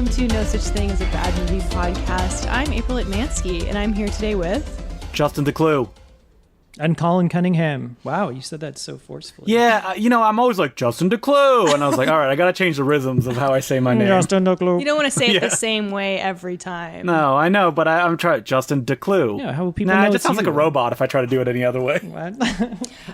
welcome to No Such Thing as a Bad Movie podcast. I'm April Atmansky, and I'm here today with... Justin DeClue. And Colin Cunningham. Wow, you said that so forcefully. Yeah, I'm always like, Justin DeClue. And I was like, all right, I got to change the rhythms of how I say my name. Justin DeClue. You don't want to say it the same way every time. No, I know, but I'm trying. Justin DeClue. Yeah, how will people know it just sounds like a you? robot if I try to do it any other way. What?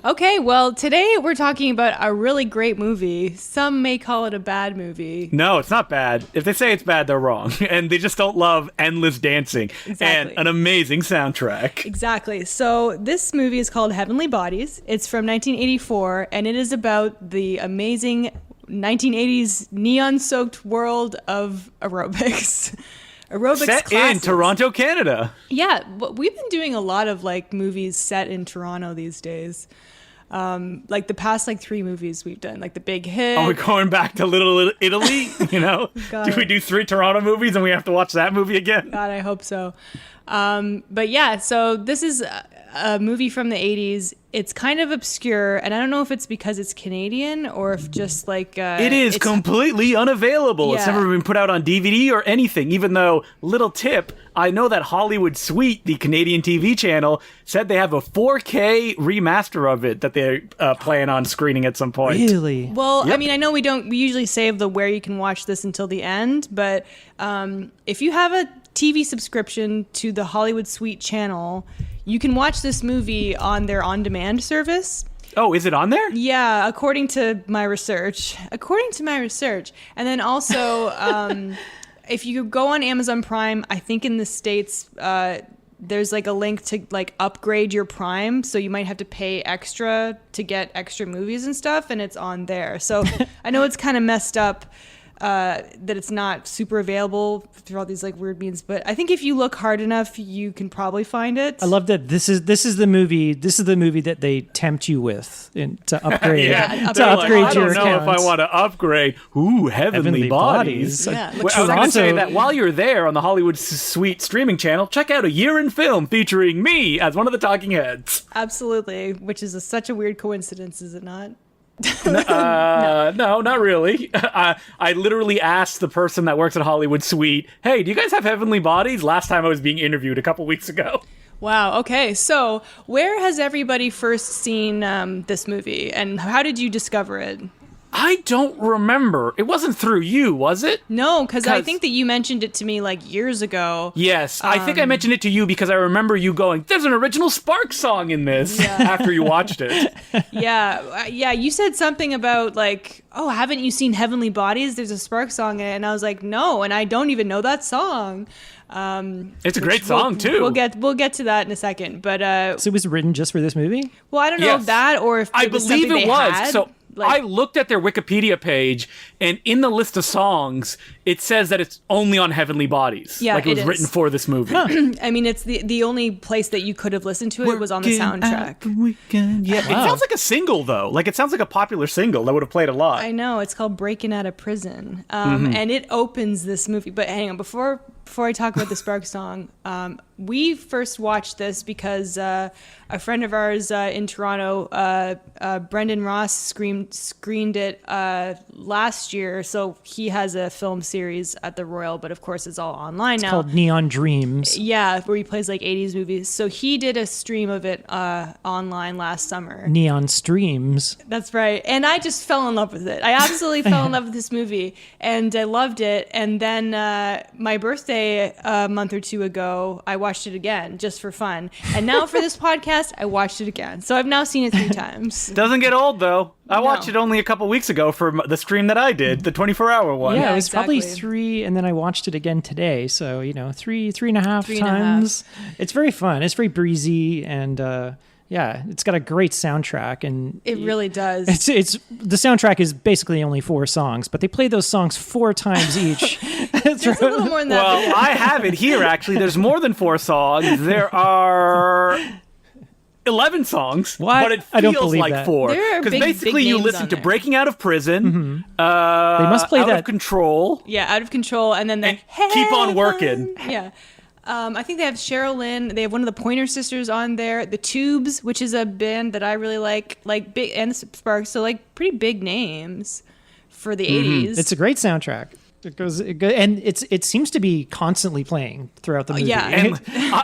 Okay, well, today we're talking about a really great movie. Some may call it a bad movie. No, it's not bad. If they say it's bad, they're wrong. And they just don't love endless dancing Exactly. and an amazing soundtrack. Exactly. So this movie is called Heavenly Bodies. It's from 1984, and it is about the amazing 1980s neon-soaked world of aerobics. Aerobics Set classes. in Toronto, Canada. Yeah, but we've been doing a lot of movies set in Toronto these days. The past 3 movies we've done, like The Big Hit. Are we going back to Little Italy? God. Do we do 3 Toronto movies and we have to watch that movie again? God, I hope so. But yeah, so this is a movie from the 80s. It's kind of obscure, and I don't know if it's because it's Canadian or if just it is completely unavailable. It's Yeah. never been put out on DVD or anything, even though, little tip, I know that Hollywood Suite, the Canadian TV channel, said they have a 4K remaster of it that they plan on screening at some point. Really? Well, Yep. I mean, I know we usually save the where you can watch this until the end, but if you have a TV subscription to the Hollywood Suite channel, you can watch this movie on their on-demand service. Oh, is it on there? Yeah, according to my research. And then also, if you go on Amazon Prime, I think in the States, there's a link to upgrade your Prime. So you might have to pay extra to get extra movies and stuff, and it's on there. So I know it's kind of messed up that it's not super available through all these weird means, but I think if you look hard enough, you can probably find it. I love that this is the movie that they tempt you with to upgrade. Yeah, to upgrade I your don't know if I accounts. want to upgrade. Ooh, Heavenly Bodies. Yeah. Well, I was going to say Toronto- that while you're there on the Hollywood Suite streaming channel, check out A Year in Film featuring me as one of the talking heads. Absolutely, which is such a weird coincidence, is it not? No, not really. I literally asked the person that works at Hollywood Suite, hey, do you guys have Heavenly Bodies? Last time I was being interviewed a couple weeks ago. Wow. Okay. So where has everybody first seen this movie, and how did you discover it? I don't remember. It wasn't through you, was it? No, because I think that you mentioned it to me years ago. Yes, I think I mentioned it to you because I remember you going, there's an original Sparks song in this after you watched it. Yeah. You said something about oh, haven't you seen Heavenly Bodies? There's a Sparks song in it, and I was like, no, and I don't even know that song. It's a great song, too. We'll get to that in a second, but So it was written just for this movie? well, I don't know if that or if I it was believe something it they was. had. So I looked at their Wikipedia page, and in the list of songs, it says that it's only on Heavenly Bodies. Yeah, it was it is. written for this movie. I mean, it's the only place that you could have listened to it was on the soundtrack. Yeah, it sounds like a single, though. It sounds like a popular single that would have played a lot. I know, it's called Breaking Out of Prison, and it opens this movie. But hang on, before I talk about the Sparks song, we first watched this because a friend of ours in Toronto, Brendan Ross, screened it last year. So he has a film series at the Royal, but of course it's all online now. It's called Neon Dreams. Yeah, where he plays 80s movies. So he did a stream of it online last summer. Neon Streams. That's right. And I just fell in love with it. I absolutely fell in love with this movie, and I loved it. And then my birthday a month or two ago, I watched it again just for fun. And now for this podcast, I watched it again. So I've now seen it 3 times. Doesn't get old, though. I No. watched it only a couple weeks ago for the stream that I did, the 24-hour one. Yeah, Yeah, it was probably exactly. 3, 3, and then I watched it again today. So, 3.5 3.5. times. It's very fun. It's very breezy, and it's got a great soundtrack. And It really does. It's the soundtrack is basically only 4 songs, but they play those songs 4 times each. There's a little more than that. Well, but yeah. I have it here, actually. There's more than 4 songs. There are 11 songs, What? but it I don't feels believe like that. 4. There are Because big basically you names listen on to there. Breaking Out of Prison, They must play Out that. of Control, Yeah, Out of Control, and then and Keep on Working. Yeah. I think they have Cheryl Lynn. They have one of the Pointer Sisters on there. The Tubes, which is a band that I really like big, and the Sparks. So pretty big names for the 80s. It's a great soundtrack. and it seems to be constantly playing throughout the movie. Yeah. And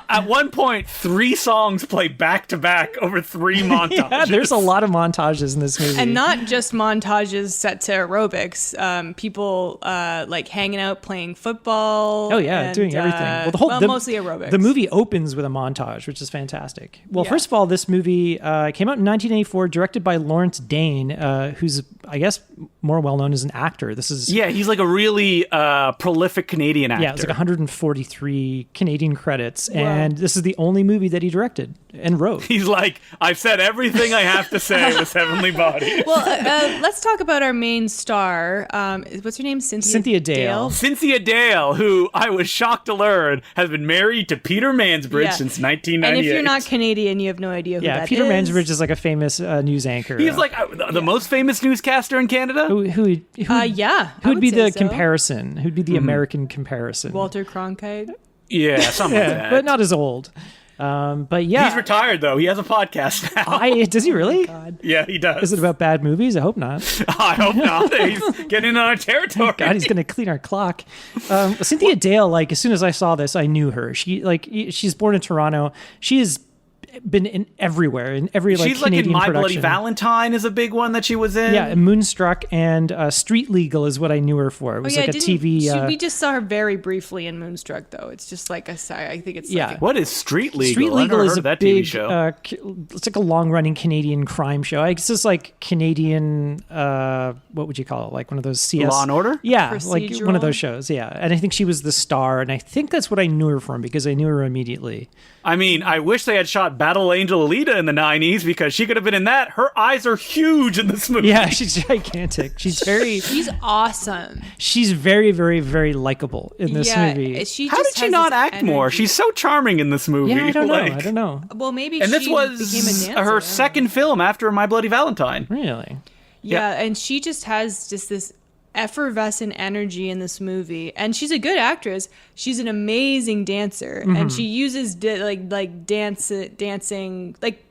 at one point, 3 songs play back to back over 3 montages. Yeah, there's a lot of montages in this movie. And not just montages set to aerobics. People like hanging out, playing football. Oh yeah, and, doing everything. Well, mostly aerobics. The movie opens with a montage, which is fantastic. Well, first of all, this movie came out in 1984, directed by Lawrence Dane, who's, I guess, more well known as an actor. This is he's like a really prolific Canadian actor. Yeah, it's like 143 Canadian credits, and this is the only movie that he directed and wrote. He's like, I've said everything I have to say with Heavenly Bodies. Well, let's talk about our main star. What's her name? Cynthia Dale. Cynthia Dale, who I was shocked to learn has been married to Peter Mansbridge since 1998. And if you're not Canadian, you have no idea who that is. Peter Mansbridge is like a famous news anchor. He's like the most famous newscaster in Canada. Who'd be the comparison? Who'd be the American comparison? Walter Cronkite. Yeah, something like that. But not as old. But yeah, he's retired though. He has a podcast now. Does he really? God. Yeah, he does. Is it about bad movies? I hope not. I hope not. He's getting in on our territory. God, he's going to clean our clock. Cynthia Dale, like as soon as I saw this, I knew her. She's born in Toronto. She is been in everywhere in every she's Canadian like in My production. Bloody Valentine is a big one that she was in. Yeah, Moonstruck and Street Legal is what I knew her for. It was like a TV. We just saw her very briefly in Moonstruck, though. It's just like I think it's like What is Street Legal? Street Legal is a that big, TV show. It's like a long-running Canadian crime show. It's just like Canadian. What would you call it? Like one of those CS Law and Order. Yeah, like one Procedural? of those shows. Yeah, and I think she was the star, and I think that's what I knew her from because I knew her immediately. I mean, I wish they had shot Battle Angel Alita in the 90s because she could have been in that. Her eyes are huge in this movie. Yeah, she's gigantic. She's awesome. She's very, very, very likable in this movie. How did she not act more? She's so charming in this movie. Yeah, I don't know. Well, maybe and she this was became a dancer. her second film after My Bloody Valentine. Really? Yeah, and she just has just this effervescent energy in this movie, and she's a good actress. She's an amazing dancer, and she uses dancing. Like,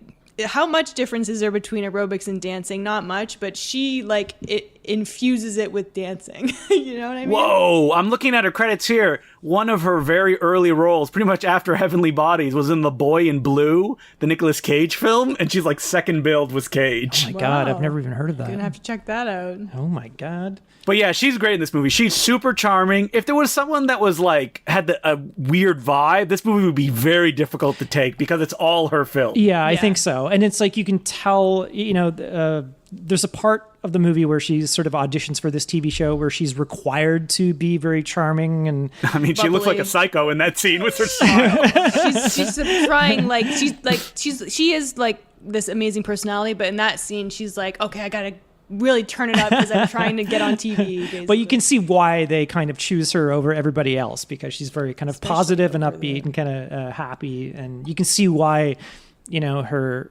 how much difference is there between aerobics and dancing? Not much, but she it infuses it with dancing. You know what I mean? Whoa! I'm looking at her credits here. One of her very early roles, pretty much after Heavenly Bodies, was in The Boy in Blue, the Nicolas Cage film, and she's like second billed was Cage. Oh my God, I've never even heard of that. Gonna have to check that out. Oh my God. But yeah, she's great in this movie. She's super charming. If there was someone that was like had a weird vibe, this movie would be very difficult to take because it's all her film. Yeah, I think so. And it's like you can tell, there's a part of the movie where she sort of auditions for this TV show where she's required to be very charming and I mean, she looks like a psycho in that scene with her smile. she's trying she is like this amazing personality, but in that scene she's like, okay, I gotta really turn it up because I'm trying to get on TV. Basically. But you can see why they kind of choose her over everybody else because she's very kind of positive and upbeat and kind of happy, and you can see why, her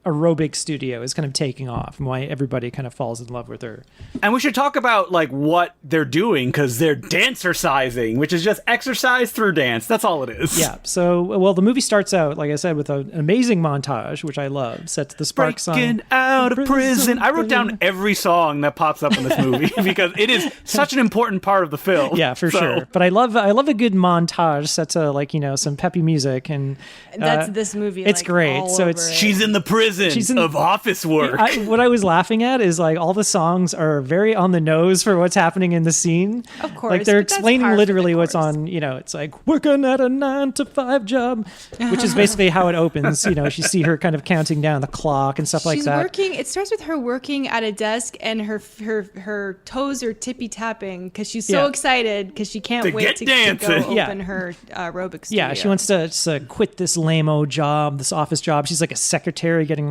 aerobic studio is kind of taking off and why everybody kind of falls in love with her. And we should talk about like what they're doing because they're dancercising, which is just exercise through dance. That's all it is. Yeah. So, the movie starts out, like I said, with an amazing montage, which I love, set to the Spark song. Breaking out of prison. I wrote down every song that pops up in this movie because it is such an important part of the film. Yeah, for sure. But I love a good montage set to some peppy music, and that's this movie. It's great. So she's in the prison of office work. What I was laughing at is like all the songs are very on the nose for what's happening in the scene. Of course, like they're explaining literally what's on. It's like working at a 9-to-5 job, which is basically how it opens. You see her kind of counting down the clock and stuff like that. She's working. It starts with her working at a desk and her toes are tippy tapping because she's so excited because she can't wait to go open her aerobics studio. Yeah, she wants to quit this lame-o job, this office job. She's like a secretary getting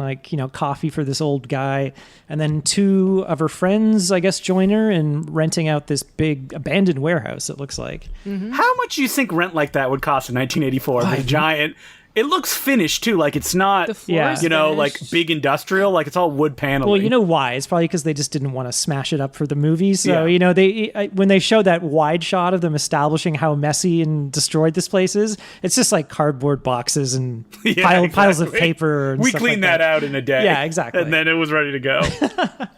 coffee for this old guy, and then 2 of her friends, I guess, join her in renting out this big abandoned warehouse. It looks like. How much do you think rent like that would cost in 1984? The giant it looks finished too. Like it's not, The floor Yeah. is you know, finished. like big industrial. Like it's all wood paneling. Well, you know why? It's probably because they just didn't want to smash it up for the movie. So, Yeah. when they show that wide shot of them establishing how messy and destroyed this place is, it's just like cardboard boxes and Yeah, piles of exactly. paper. And We stuff cleaned like that out in a day. Yeah, exactly. And then it was ready to go.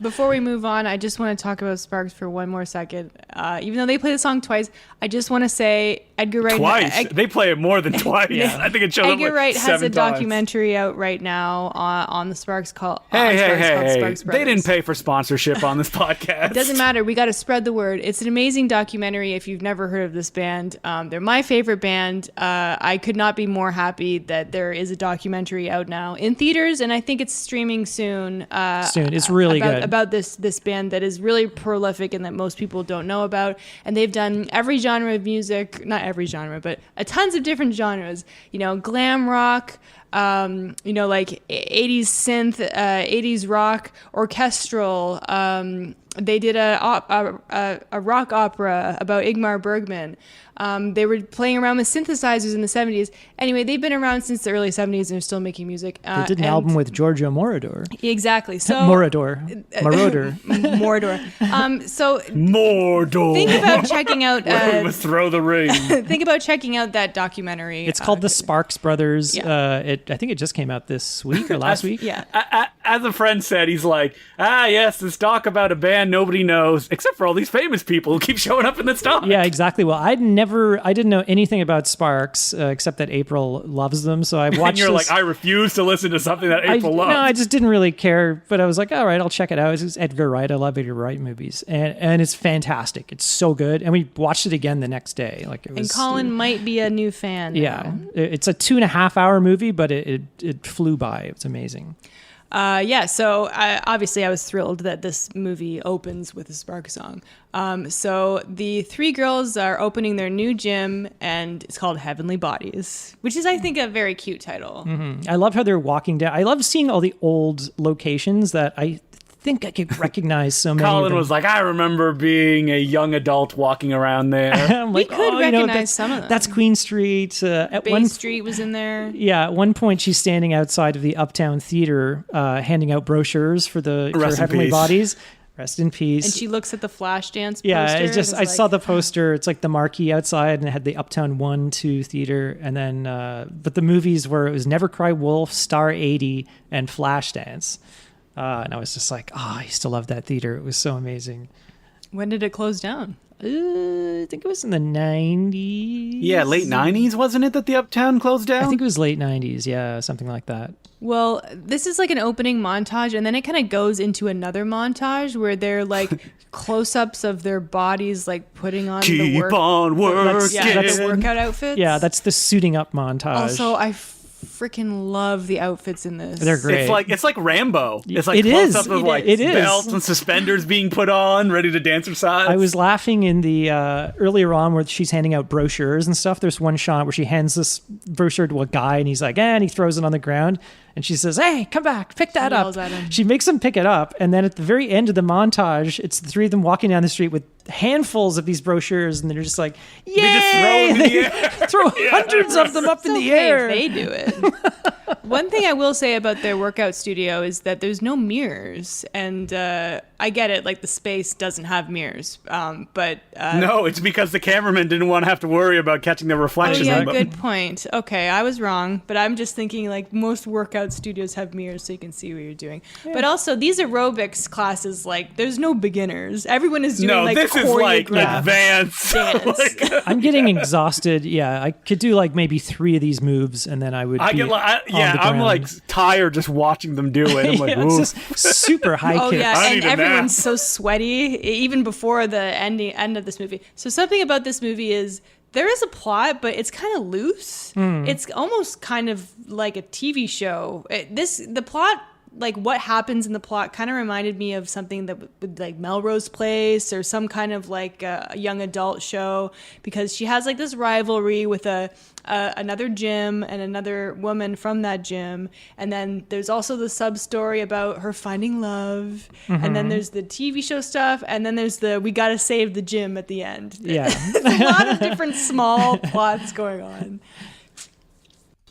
Before we move on, I just want to talk about Sparks for one more second. Even though they play the song twice, I just want to say Edgar Wright. Twice. They play it more than twice. I think it shows up Edgar like Wright has 7 a times. documentary out right now on the Sparks called. Hey, called Sparks they Brothers. didn't pay for sponsorship on this podcast. It doesn't matter. We got to spread the word. It's an amazing documentary. If you've never heard of this band, they're my favorite band. I could not be more happy that there is a documentary out now in theaters, and I think it's streaming soon. It's really good. About this band that is really prolific and that most people don't know about. And they've done every genre of music, not every genre, but tons of different genres. You know, glam rock. Like 80s synth, 80s rock, orchestral. They did a rock opera about Ingmar Bergman. They were playing around with synthesizers in the 70s. Anyway, they've been around since the early 70s and they're still making music. They did an album with Giorgio Moroder. Exactly. So Moroder. So Mordor. think about checking out. We must throw the ring. Think about checking out that documentary. It's called The Sparks Brothers. Yeah. I think it just came out this week or last week. Yeah. As a friend said, he's like, yes, this doc about a band nobody knows, except for all these famous people who keep showing up in this doc. Yeah, exactly. Well, I didn't know anything about Sparks except that April loves them. So I watched. And you're this. like, I refuse to listen to something that April loves. No, I just didn't really care. But I was like, all right, I'll check it out. It's Edgar Wright. I love Edgar Wright movies, and it's fantastic. It's so good. And we watched it again the next day. Like it was. And Colin might be a new fan. Yeah, now. it's a 2.5 hour movie, but it flew by. It was amazing. So obviously I was thrilled that this movie opens with a Spark song. So the three girls are opening their new gym, and it's called Heavenly Bodies, which is, I think, a very cute title. Mm-hmm. I love how they're walking down. I love seeing all the old locations that I think I could recognize so many. Colin of them. was like, I remember being a young adult walking around there. I'm like, could recognize some of them. That's Queen Street. At Bay one Street was in there. Yeah, at one point she's standing outside of the Uptown Theater, handing out brochures for Rest in Heavenly peace. Bodies. Rest in peace. And she looks at the Flashdance poster. Yeah, and is I saw the poster. It's like the marquee outside, and it had the Uptown 1, 2 theater, and then but the movies were it was Never Cry Wolf, Star 80, and Flashdance. And I was just like, I used to love that theater. It was so amazing. When did it close down? I think it was in the 90s. Yeah, late 90s, wasn't it, that the Uptown closed down? I think it was late 90s. Yeah, something like that. Well, this is like an opening montage, and then it kind of goes into another montage where they're like close-ups of their bodies, like putting on the Keep work. on working. Yeah, the workout outfits. Yeah, that's the suiting up montage. Also, I freaking love the outfits in this. They're great. It's like Rambo. It's like It is. close up of like It is. belts and suspenders being put on, ready to dance her sides. I was laughing in the earlier on where she's handing out brochures and stuff. There's one shot where she hands this brochure to a guy and he's like, and he throws it on the ground. And she says, hey, come back, pick that up. yells at him. She makes him pick it up. And then at the very end of the montage, it's the three of them walking down the street with handfuls of these brochures. And they're just like, yay! They just throw them in the air. Throw hundreds of them up in the air. They do it. One thing I will say about their workout studio is that there's no mirrors, and I get it, like the space doesn't have mirrors, but No, it's because the cameraman didn't want to have to worry about catching the oh reflections yeah, on them. good point. Okay, I was wrong, but I'm just thinking like most workout studios have mirrors so you can see what you're doing. But also these aerobics classes, like there's no beginners. Everyone is doing No, like this is like choreographed advanced. dance. I'm getting exhausted. Yeah, I could do like maybe 3 of these moves and then I would be I'm ground. like tired just watching them do it. I'm like, Yeah, ooh. it's just super high Oh kicks. yeah, I and need a everyone's nap. so sweaty even before the end of this movie. So something about this movie is there is a plot, but it's kind of loose. It's almost kind of like a TV show. The plot, like what happens in the plot, kind of reminded me of something that would like Melrose Place or some kind of like a young adult show, because she has like this rivalry with another gym and another woman from that gym, and then there's also the sub story about her finding love, and then there's the TV show stuff, and then there's the we gotta save the gym at the end. Yeah. There's a lot of different small plots going on.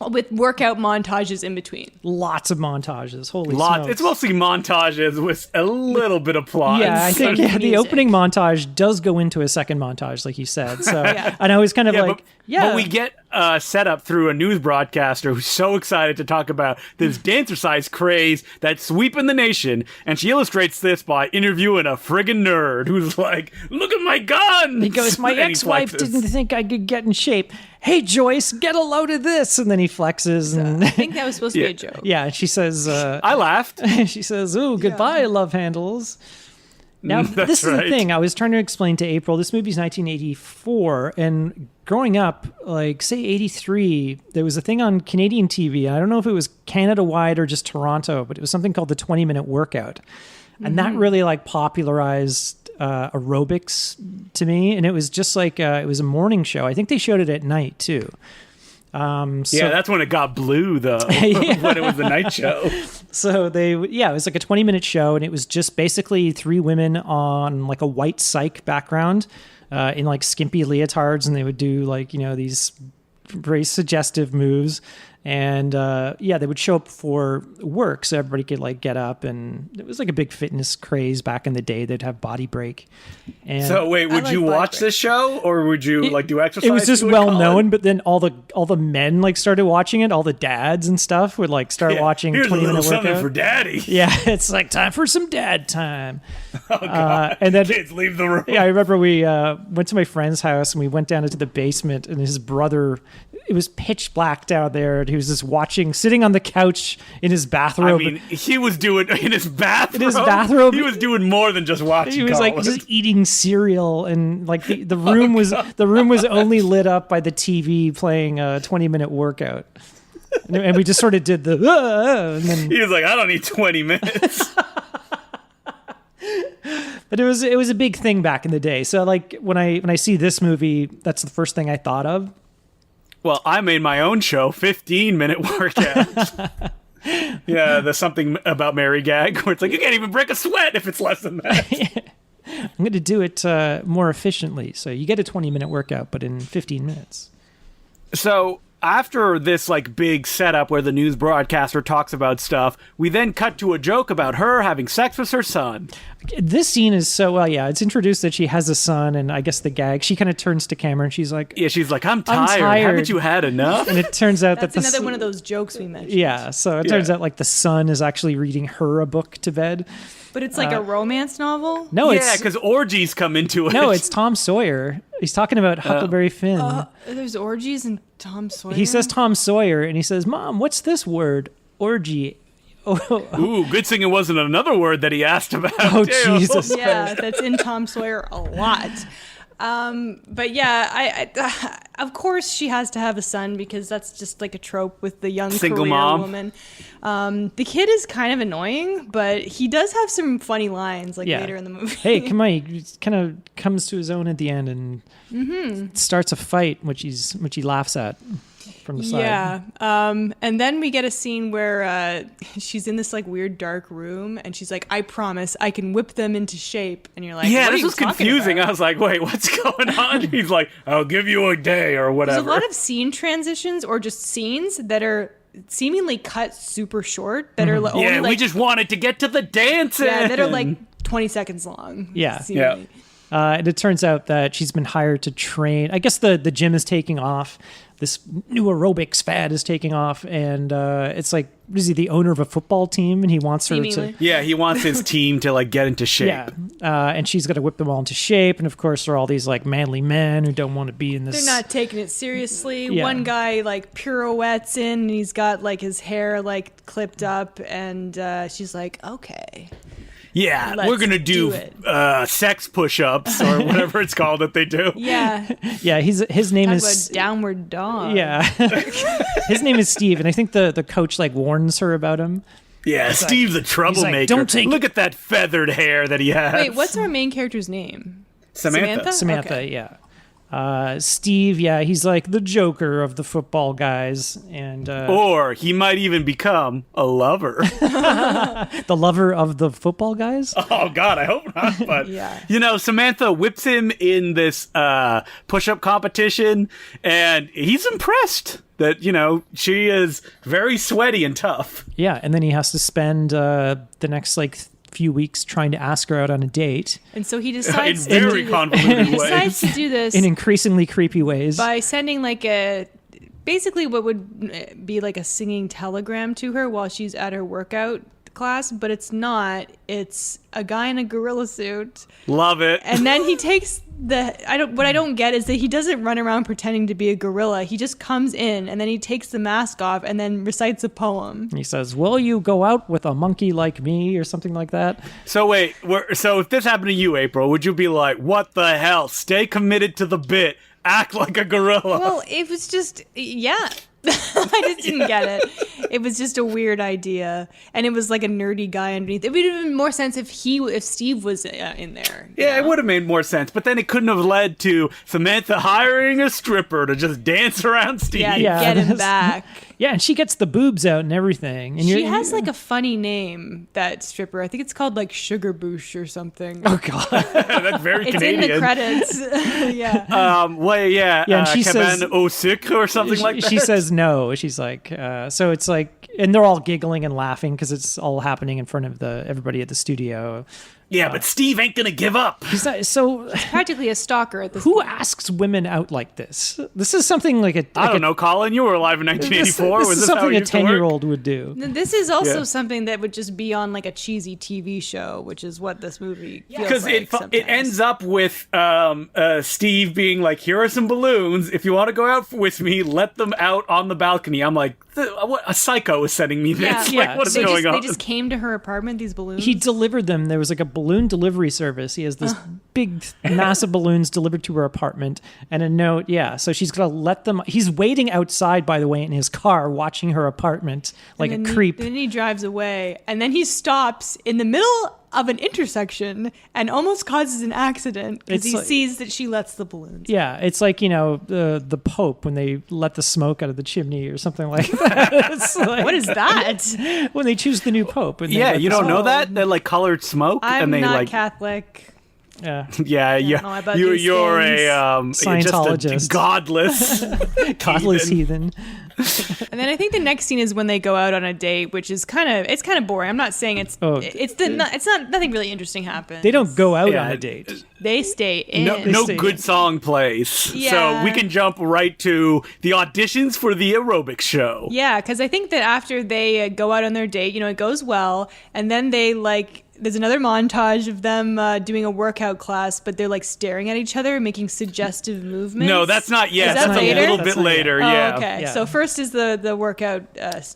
with workout montages in between. Lots of montages. Holy smokes. It's mostly montages with a little bit of plot. Yeah, I think the Music. opening montage does go into a second montage, like you said. So, and I was kind of But we get set up through a news broadcaster who's so excited to talk about this dancercise craze that's sweeping the nation, and she illustrates this by interviewing a friggin' nerd who's like, "Look at my gun!" He goes, "My And he ex-wife flexes. didn't think I could get in shape. Hey, Joyce, get a load of this." And then he flexes. And I think that was supposed to be a joke. yeah, she says, I laughed. she says, "Ooh, goodbye, love handles." Now, That's this is right. the thing. I was trying to explain to April, this movie's 1984, and growing up, like, say, 83, there was a thing on Canadian TV. I don't know if it was Canada-wide or just Toronto, but it was something called the 20-minute workout. And that really, like, popularized aerobics to me. And it was just like, it was a morning show. I think they showed it at night, too. Yeah, that's when it got blue, though, when it was the night show. So it was like a 20-minute show, and it was just basically three women on like a white psych background in like skimpy leotards, and they would do like, these very suggestive moves. And they would show up for work so everybody could like get up, and it was like a big fitness craze back in the day. They'd have body break. And So wait, would you watch this show, or would you like do exercise? it was just to it, well Colin? known, but then all the men like started watching it. All the dads and stuff would like start watching Here's a 20-minute little something workout. for daddy. Yeah, it's like time for some dad time. Oh, God. And then Kids, leave the room. yeah, I remember we went to my friend's house and we went down into the basement, and his brother, it was pitch black down there, and he was just sitting on the couch in his bathrobe. I mean, he was doing in his bathrobe. bathrobe. He was doing more than just watching. he was like Colin. just eating cereal, and like the room was only lit up by the TV playing a 20-minute workout. And we just sort of did the and then He was like, I don't need 20 minutes. but it was a big thing back in the day. So like when I see this movie, that's the first thing I thought of. Well, I made my own show, 15-minute workout. Yeah, there's something about Mary Gag where it's like, you can't even break a sweat if it's less than that. I'm going to do it more efficiently. So you get a 20-minute workout, but in 15 minutes. So after this like big setup where the news broadcaster talks about stuff, we then cut to a joke about her having sex with her son. This scene is so, it's introduced that she has a son, and I guess the gag, she kind of turns to camera and she's like, Yeah, she's like, I'm tired. tired. Haven't you had enough? and it turns out That's that another one of those jokes we mentioned. Yeah, so it turns out like the son is actually reading her a book to bed. But it's like a romance novel? No, Yeah, because orgies come into it. no, it's Tom Sawyer. He's talking about Huckleberry Finn. There's orgies in Tom Sawyer? He says Tom Sawyer, and he says, "Mom, what's this word? Orgy." Ooh, good thing it wasn't another word that he asked about. Oh, too. Jesus. Yeah, that's in Tom Sawyer a lot. But yeah, I of course she has to have a son because that's just like a trope with the young Single career mom. woman. The kid is kind of annoying, but he does have some funny lines like later in the movie. Hey, come on! He kind of comes to his own at the end and starts a fight, which he laughs at from the side. Yeah. And then we get a scene where she's in this like weird dark room and she's like, I promise I can whip them into shape. And you're like, Yeah, what are this you was talking confusing. about? I was like, wait, what's going on? He's like, I'll give you a day or whatever. There's a lot of scene transitions or just scenes that are seemingly cut super short that are only yeah, we like, just wanted to get to the dancing. yeah, that are like 20 seconds long. Yeah. seemingly. And it turns out that she's been hired to train. I guess the gym is taking off. This new aerobics fad is taking off, and it's like, what is he, the owner of a football team, and he wants her Seemingly. to. Yeah, he wants his team to like get into shape. Yeah, and she's got to whip them all into shape, and of course there are all these like manly men who don't want to be in this. They're not taking it seriously. Yeah. One guy like pirouettes in and he's got like his hair like clipped up and she's like, okay. Yeah, Let's we're gonna do do it. sex push-ups or whatever it's called that they do. Yeah. Yeah, his name Talk is. about downward dog. Yeah, his name is Steve, and I think the coach like warns her about him. Yeah, Steve's a troublemaker. "Don't take Look at that feathered hair that he has. Wait, what's our main character's name? Samantha? Samantha, Okay. yeah. Steve, yeah, he's like the Joker of the football guys, and Or he might even become a lover. the lover of the football guys. Oh God, I hope not. But Yeah. you know, Samantha whips him in this push-up competition, and he's impressed. that, she is very sweaty and tough. Yeah, and then he has to spend the next few weeks trying to ask her out on a date And so he decides in very convoluted he decides ways. to do this in increasingly creepy ways. by sending basically what would be like a singing telegram to her while she's at her workout class, but it's not. It's a guy in a gorilla suit. Love it. And then he takes what I don't get is that he doesn't run around pretending to be a gorilla. He just comes in and then he takes the mask off and then recites a poem. He says, "Will you go out with a monkey like me?" or something like that. So wait, so if this happened to you, April, would you be like, what the hell? Stay committed to the bit. Act like a gorilla. Well, it was just, yeah. I just didn't get it. It was just a weird idea, and it was like a nerdy guy underneath. It would have made more sense if Steve was in there. Yeah, it would have made more sense, but then it couldn't have led to Samantha hiring a stripper to just dance around Steve. Yeah, Yeah, get him that's- back. Yeah, and she gets the boobs out and everything. And She has like a funny name, that stripper. I think it's called like Sugar Boosh or something. oh god. That's very It's Canadian. in the credits. Yeah. Well, yeah, Yeah, and she Cabane says- au sucre or something like that. She says no. She's like, so it's like, and they're all giggling and laughing because it's all happening in front of everybody at the studio. Yeah, but Steve ain't gonna give up. He's not, so Practically a stalker at this who point. asks women out like this? This is something like a. I don't know, Colin. You were alive in 1984. This Was is this how something it a used to work? 10-year-old would do. This is also Yeah. something that would just be on like a cheesy TV show, which is what this movie feels Because like it sometimes. ends up with Steve being like, "Here are some balloons. If you want to go out with me, let them out on the balcony." I'm like, "What? A psycho is sending me this? Yeah. Like, Yeah, what is they going on?" They just came to her apartment, these balloons. He delivered them. There was like a balloon delivery service. He has this big, massive balloons delivered to her apartment and a note. Yeah, so she's gonna let them. He's waiting outside, by the way, in his car, watching her apartment like a And then creep. Then he drives away, and then he stops in the middle of an intersection and almost causes an accident because It's he like- sees that she lets the balloons. Yeah, it's like, the Pope when they let the smoke out of the chimney or something like that. It's like, What is that? when they choose the new Pope? And they Yeah, let you the don't know smoke- that? They're like colored smoke, I'm and they not like. Catholic. Yeah, Yeah, know about you're these you're things. a just a Scientologist. godless. godless heathen. And then I think the next scene is when they go out on a date, which is kind of boring. I'm not saying it's Oh, it's not nothing really interesting happens. They don't go out Yeah, on a date. They stay in. No stay- good song plays. So Yeah. we can jump right to the auditions for the aerobic show. Yeah, because I think that after they go out on their date, it goes well, and then they there's another montage of them doing a workout class, but they're like staring at each other, making suggestive movements. No, that's not yet. Is that That's later? a little That's bit not yet. later. Oh, Yeah. okay. Yeah. So first is the workout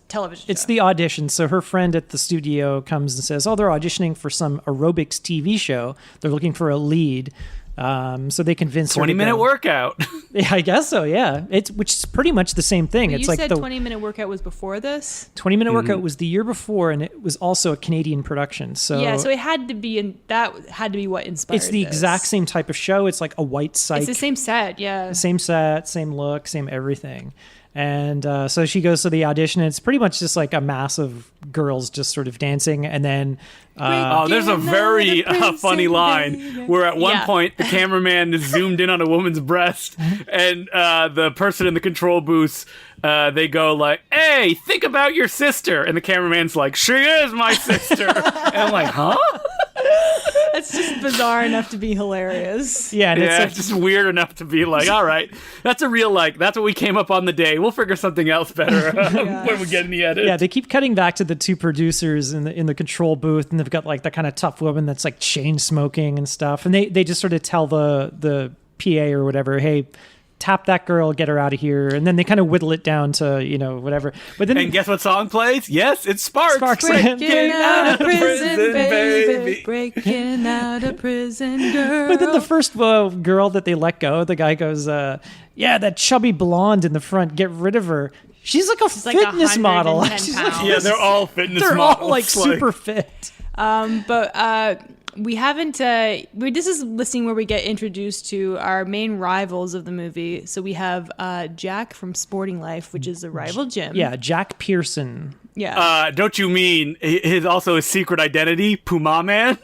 television It's show. the audition. So her friend at the studio comes and says, "Oh, they're auditioning for some aerobics TV show. They're looking for a lead." So they convince her. 20-minute go. workout. Yeah, I guess so. Yeah, which is pretty much the same thing. But It's you like said the 20-minute workout was before this? 20-minute workout was the year before, and it was also a Canadian production. So Yeah, so it had to be what inspired it's the this. exact same type of show. It's like a white psych, It's the same set, yeah. same set, same look, same everything. And so she goes to the audition. And it's pretty much just like a mass of girls just sort of dancing, and then. Oh, there's a Breaking very out the funny prison, line baby. where at one Yeah. point the cameraman is zoomed in on a woman's breast, and the person in the control booth, they go like, "Hey, think about your sister," and the cameraman's like, "She is my sister," and I'm like, "Huh?" It's just bizarre enough to be hilarious. Yeah, and Yeah, it's it's just weird enough to be like, all right, that's a real that's what we came up on the day. We'll figure something else better when we get in the edit. yeah, they keep cutting back to the two producers in the control booth, and they've got like the kind of tough woman that's like chain smoking and stuff, and they just sort of tell the PA or whatever, "Hey, tap that girl, get her out of here," and then they kind of whittle it down to whatever. But then And guess what song plays? Yes, it's Sparks. Sparks. Breaking out of prison, prison, baby. baby. Breaking out of prison, girl. But then the first girl that they let go, the guy goes, "Yeah, that chubby blonde in the front, get rid of her. She's like a like fitness model. 110 She's pounds. Yeah, they're all fitness they're models. all like super fit." But we haven't. This is listening where we get introduced to our main rivals of the movie. So we have Jack from Sporting Life, which is a rival gym. Yeah, Jack Pearson. Yeah. Don't you mean his secret identity, Puma Man?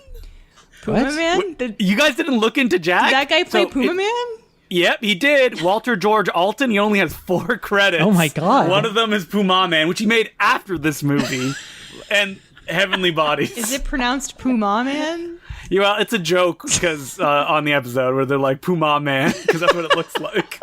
Puma What? Man? Did You guys didn't look into Jack? that guy play So Puma it- Man? Yep, he did. Walter George Alton. He only has 4 credits. Oh my God. One of them is Puma Man, which he made after this movie, and Heavenly Bodies. Is it pronounced Puma Man? Yeah, well, it's a joke because on the episode where they're like Puma Man because that's what it looks like.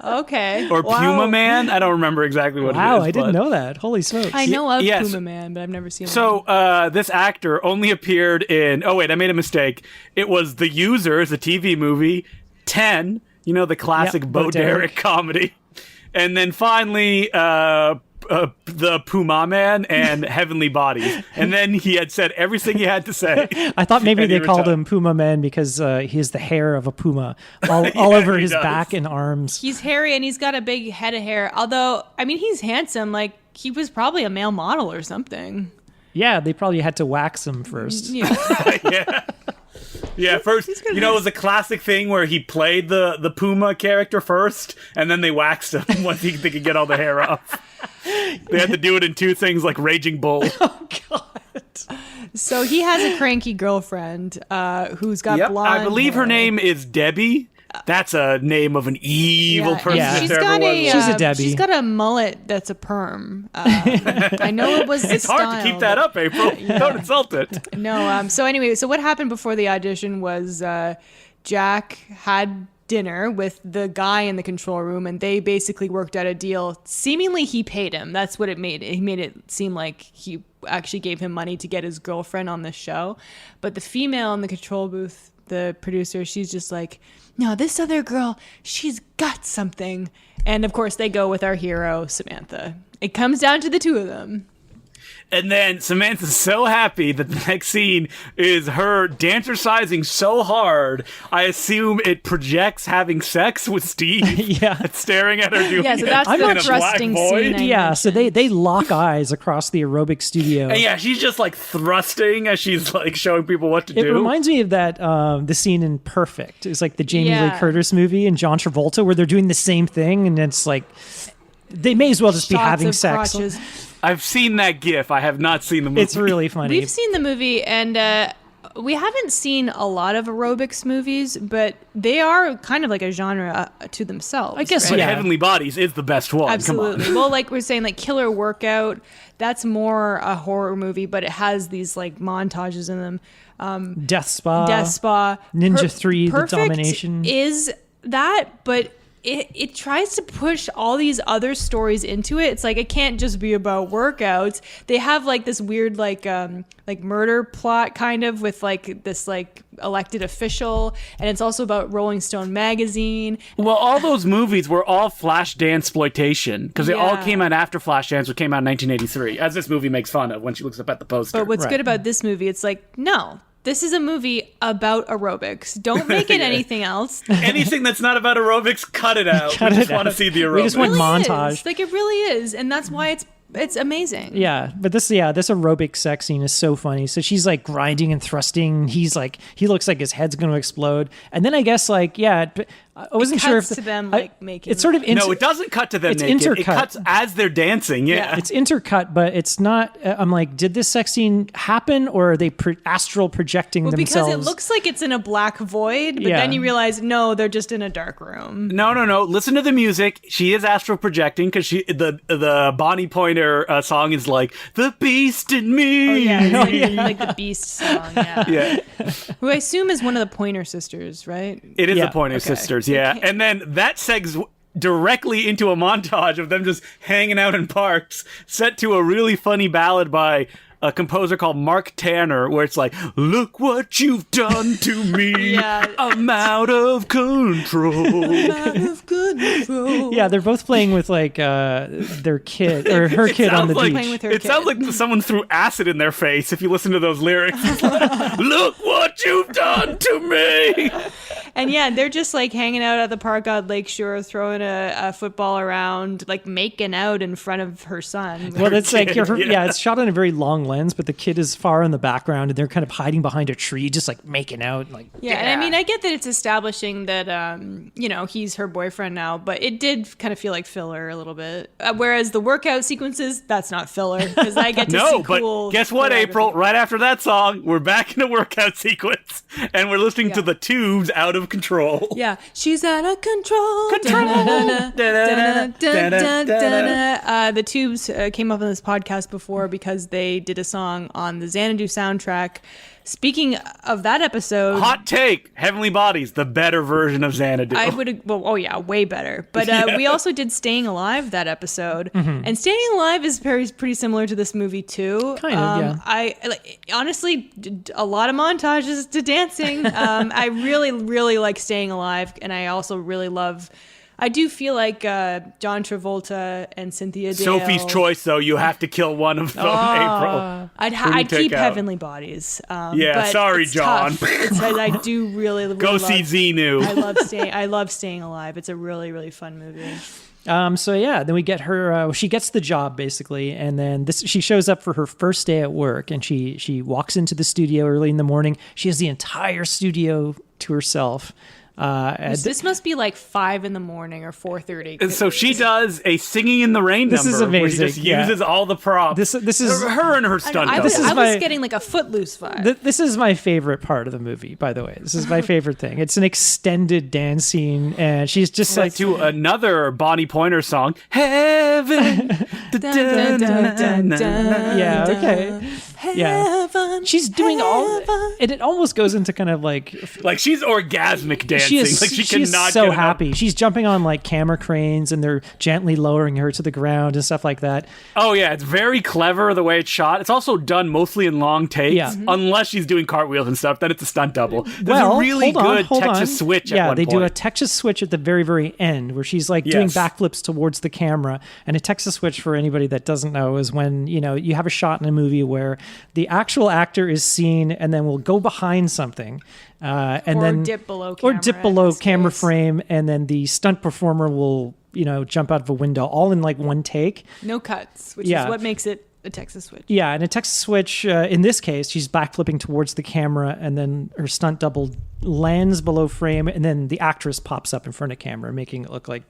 Okay. Or Wow. Puma Man. I don't remember exactly what it is. Wow, I didn't but- know that. Holy smokes. I know of yes. Puma Man, but I've never seen him. So this actor only appeared in. Oh wait, I made a mistake. It was The Users, a TV movie. 10, the classic Yep, Bo Bo Derek Derek comedy, and then finally the Puma Man and Heavenly Bodies, and then he had said everything he had to say. I thought maybe And he they called retired. him Puma Man because he has the hair of a puma all over he his does. back and arms. he's hairy and he's got a big head of hair. Although, I mean, he's handsome. Like, he was probably a male model or something. Yeah, they probably had to wax him first. Yeah. Yeah. Yeah, first, it was a classic thing where he played the Puma character first, and then they waxed him once they could get all the hair off. They had to do it in 2 things like Raging Bull. Oh, God. So he has a cranky girlfriend who's got Yep, blonde I believe her hair. name is Debbie. That's a name of an evil Yeah, person. Yeah. if She's there ever got was a one. She's a Debbie. She's got a mullet that's a perm. I know it was the It's hard to style, keep that but- up, April. Don't insult it. No. So anyway, so what happened before the audition was Jack had dinner with the guy in the control room, and they basically worked out a deal. Seemingly, he paid him. That's what it made. He made it seem like he actually gave him money to get his girlfriend on the show. But the female in the control booth, the producer, she's just like, no, this other girl, she's got something. And of course, they go with our hero, Samantha. It comes down to the 2 of them. And then Samantha's so happy that the next scene is her dancercising so hard, I assume it projects having sex with Steve. Yeah. Staring at her doing Yeah, so it that's I'm the not- in a black thrusting void. scene. Yeah, so they lock eyes across the aerobic studio. And yeah, she's just like thrusting as she's like showing people what to It do. reminds me of that the scene in Perfect. It's like the Jamie Lee Yeah. Curtis movie and John Travolta where they're doing the same thing, and it's like they may as well just be Shots having of sex. crotches. I've seen that GIF. I have not seen the movie. It's really funny. We've seen the movie, and we haven't seen a lot of aerobics movies, but they are kind of like a genre to themselves. I guess, But yeah. Heavenly Bodies is the best one. Come Absolutely. on. Well, like we're saying, like Killer Workout, that's more a horror movie, but it has these like montages in them. Death Spa. Death Spa, Ninja 3, The Perfect Domination. is that, but it tries to push all these other stories into it. It's like it can't just be about workouts. They have like this weird like murder plot kind of with like this like elected official, and it's also about Rolling Stone magazine. Well, all those movies were all Flashdance exploitation because they all Yeah. came out after Flashdance, which came out in 1983, as this movie makes fun of when she looks up at the poster. But what's Right. good about this movie, it's like, no, this is a movie about aerobics. Don't make it Yeah. anything else. Anything that's not about aerobics, cut it out. Cut we just it want to out. see the aerobics. We just want montage. Is. Like it really is, and that's why it's amazing. Yeah, but this aerobic sex scene is so funny. So she's like grinding and thrusting. He looks like his head's going to explode. And then I guess I wasn't sure if cuts to them, like, making- it's sort of No, it doesn't cut to them It's naked. It intercut. cuts as they're dancing. Yeah. it's intercut, but it's not. I'm like, did this sex scene happen, or are they astral projecting Well, themselves? because it looks like it's in a black void, but Yeah. then you realize no, they're just in a dark room. No. Listen to the music. She is astral projecting because the Bonnie Pointer song is like the beast in me. Oh yeah, it's like the Beast song. Yeah. Yeah. Who I assume is one of the Pointer sisters, right? It is Yeah. the Pointer Okay. Sisters. Yeah, and then that segs directly into a montage of them just hanging out in parks, set to a really funny ballad by a composer called Mark Tanner, where it's like, "Look what you've done to me. Yeah. I'm out of control." Out of control. Yeah, they're both playing with like their kid or her kid on Sounds the like, beach. Playing with her it sounds kid. like someone threw acid in their face if you listen to those lyrics. It's like, "Look what you've done to me." And yeah, they're just like hanging out at the park on Lakeshore, throwing a football around, like making out in front of her son. Well, it's like kid, yeah. yeah, it's shot on a very long lens, but the kid is far in the background, and they're kind of hiding behind a tree, just like making out. Like, Yeah, and I mean, I get that it's establishing that, he's her boyfriend now, but it did kind of feel like filler a little bit. Whereas the workout sequences, that's not filler because I get to No, see but cool. guess what, choreography. April? Right after that song, we're back in a workout sequence, and we're listening to Yeah. the Tubes "Out of of control. Yeah, she's out of control. The Tubes came up on this podcast before because they did a song on the Xanadu soundtrack. Speaking of that episode, Hot take: Heavenly Bodies, the better version of Xanadu. I would, well, oh yeah, way better. But we also did Staying Alive that episode, and Staying Alive is pretty similar to this movie too. Kind of, yeah. Honestly, a lot of montages to dancing. I really, really like Staying Alive, and I also really love. I do feel like John Travolta and Cynthia Dale. Sophie's choice, though. You have to kill one of them, April. I'd keep Heavenly Bodies. Yeah, but sorry, it's John. Tough. I do really Go love, see Xenu. I love Staying Alive. It's a really, really fun movie. So yeah, then we get her. She gets the job basically, and then she shows up for her first day at work, and she walks into the studio early in the morning. She has the entire studio to herself. This must be like 5 a.m. or 4:30. And so she does a Singing in the Rain This number is amazing, where she just uses all the props. This is her and her stunt I double. was getting like a Footloose vibe. This is my favorite part of the movie, by the way. This is my favorite thing. It's an extended dance scene, and she's just like to another Bonnie Pointer song, Heaven. Yeah, okay. Yeah. She's doing all, and it almost goes into kind of like she's orgasmic dancing. She is, like she she is cannot so get enough. happy. She's jumping on like camera cranes, and they're gently lowering her to the ground and stuff like that. Oh yeah, it's very clever the way it's shot. It's also done mostly in long takes, Yeah. unless she's doing cartwheels and stuff. Then it's a stunt double. There's Well, a really good hold on. Texas switch. Yeah, at one they do a point. Texas switch at the very, very end where she's like doing Yes. backflips towards the camera. And a Texas switch, for anybody that doesn't know, is when you have a shot in a movie where the actual actor is seen and then will go behind something, and Or then dip below or camera dip in below this camera case. frame, and then the stunt performer will jump out of a window, all in like one take. No cuts, which Yeah. is what makes it a Texas switch. Yeah, and a Texas switch, in this case, she's backflipping towards the camera, and then her stunt double lands below frame, and then the actress pops up in front of camera, making it look like,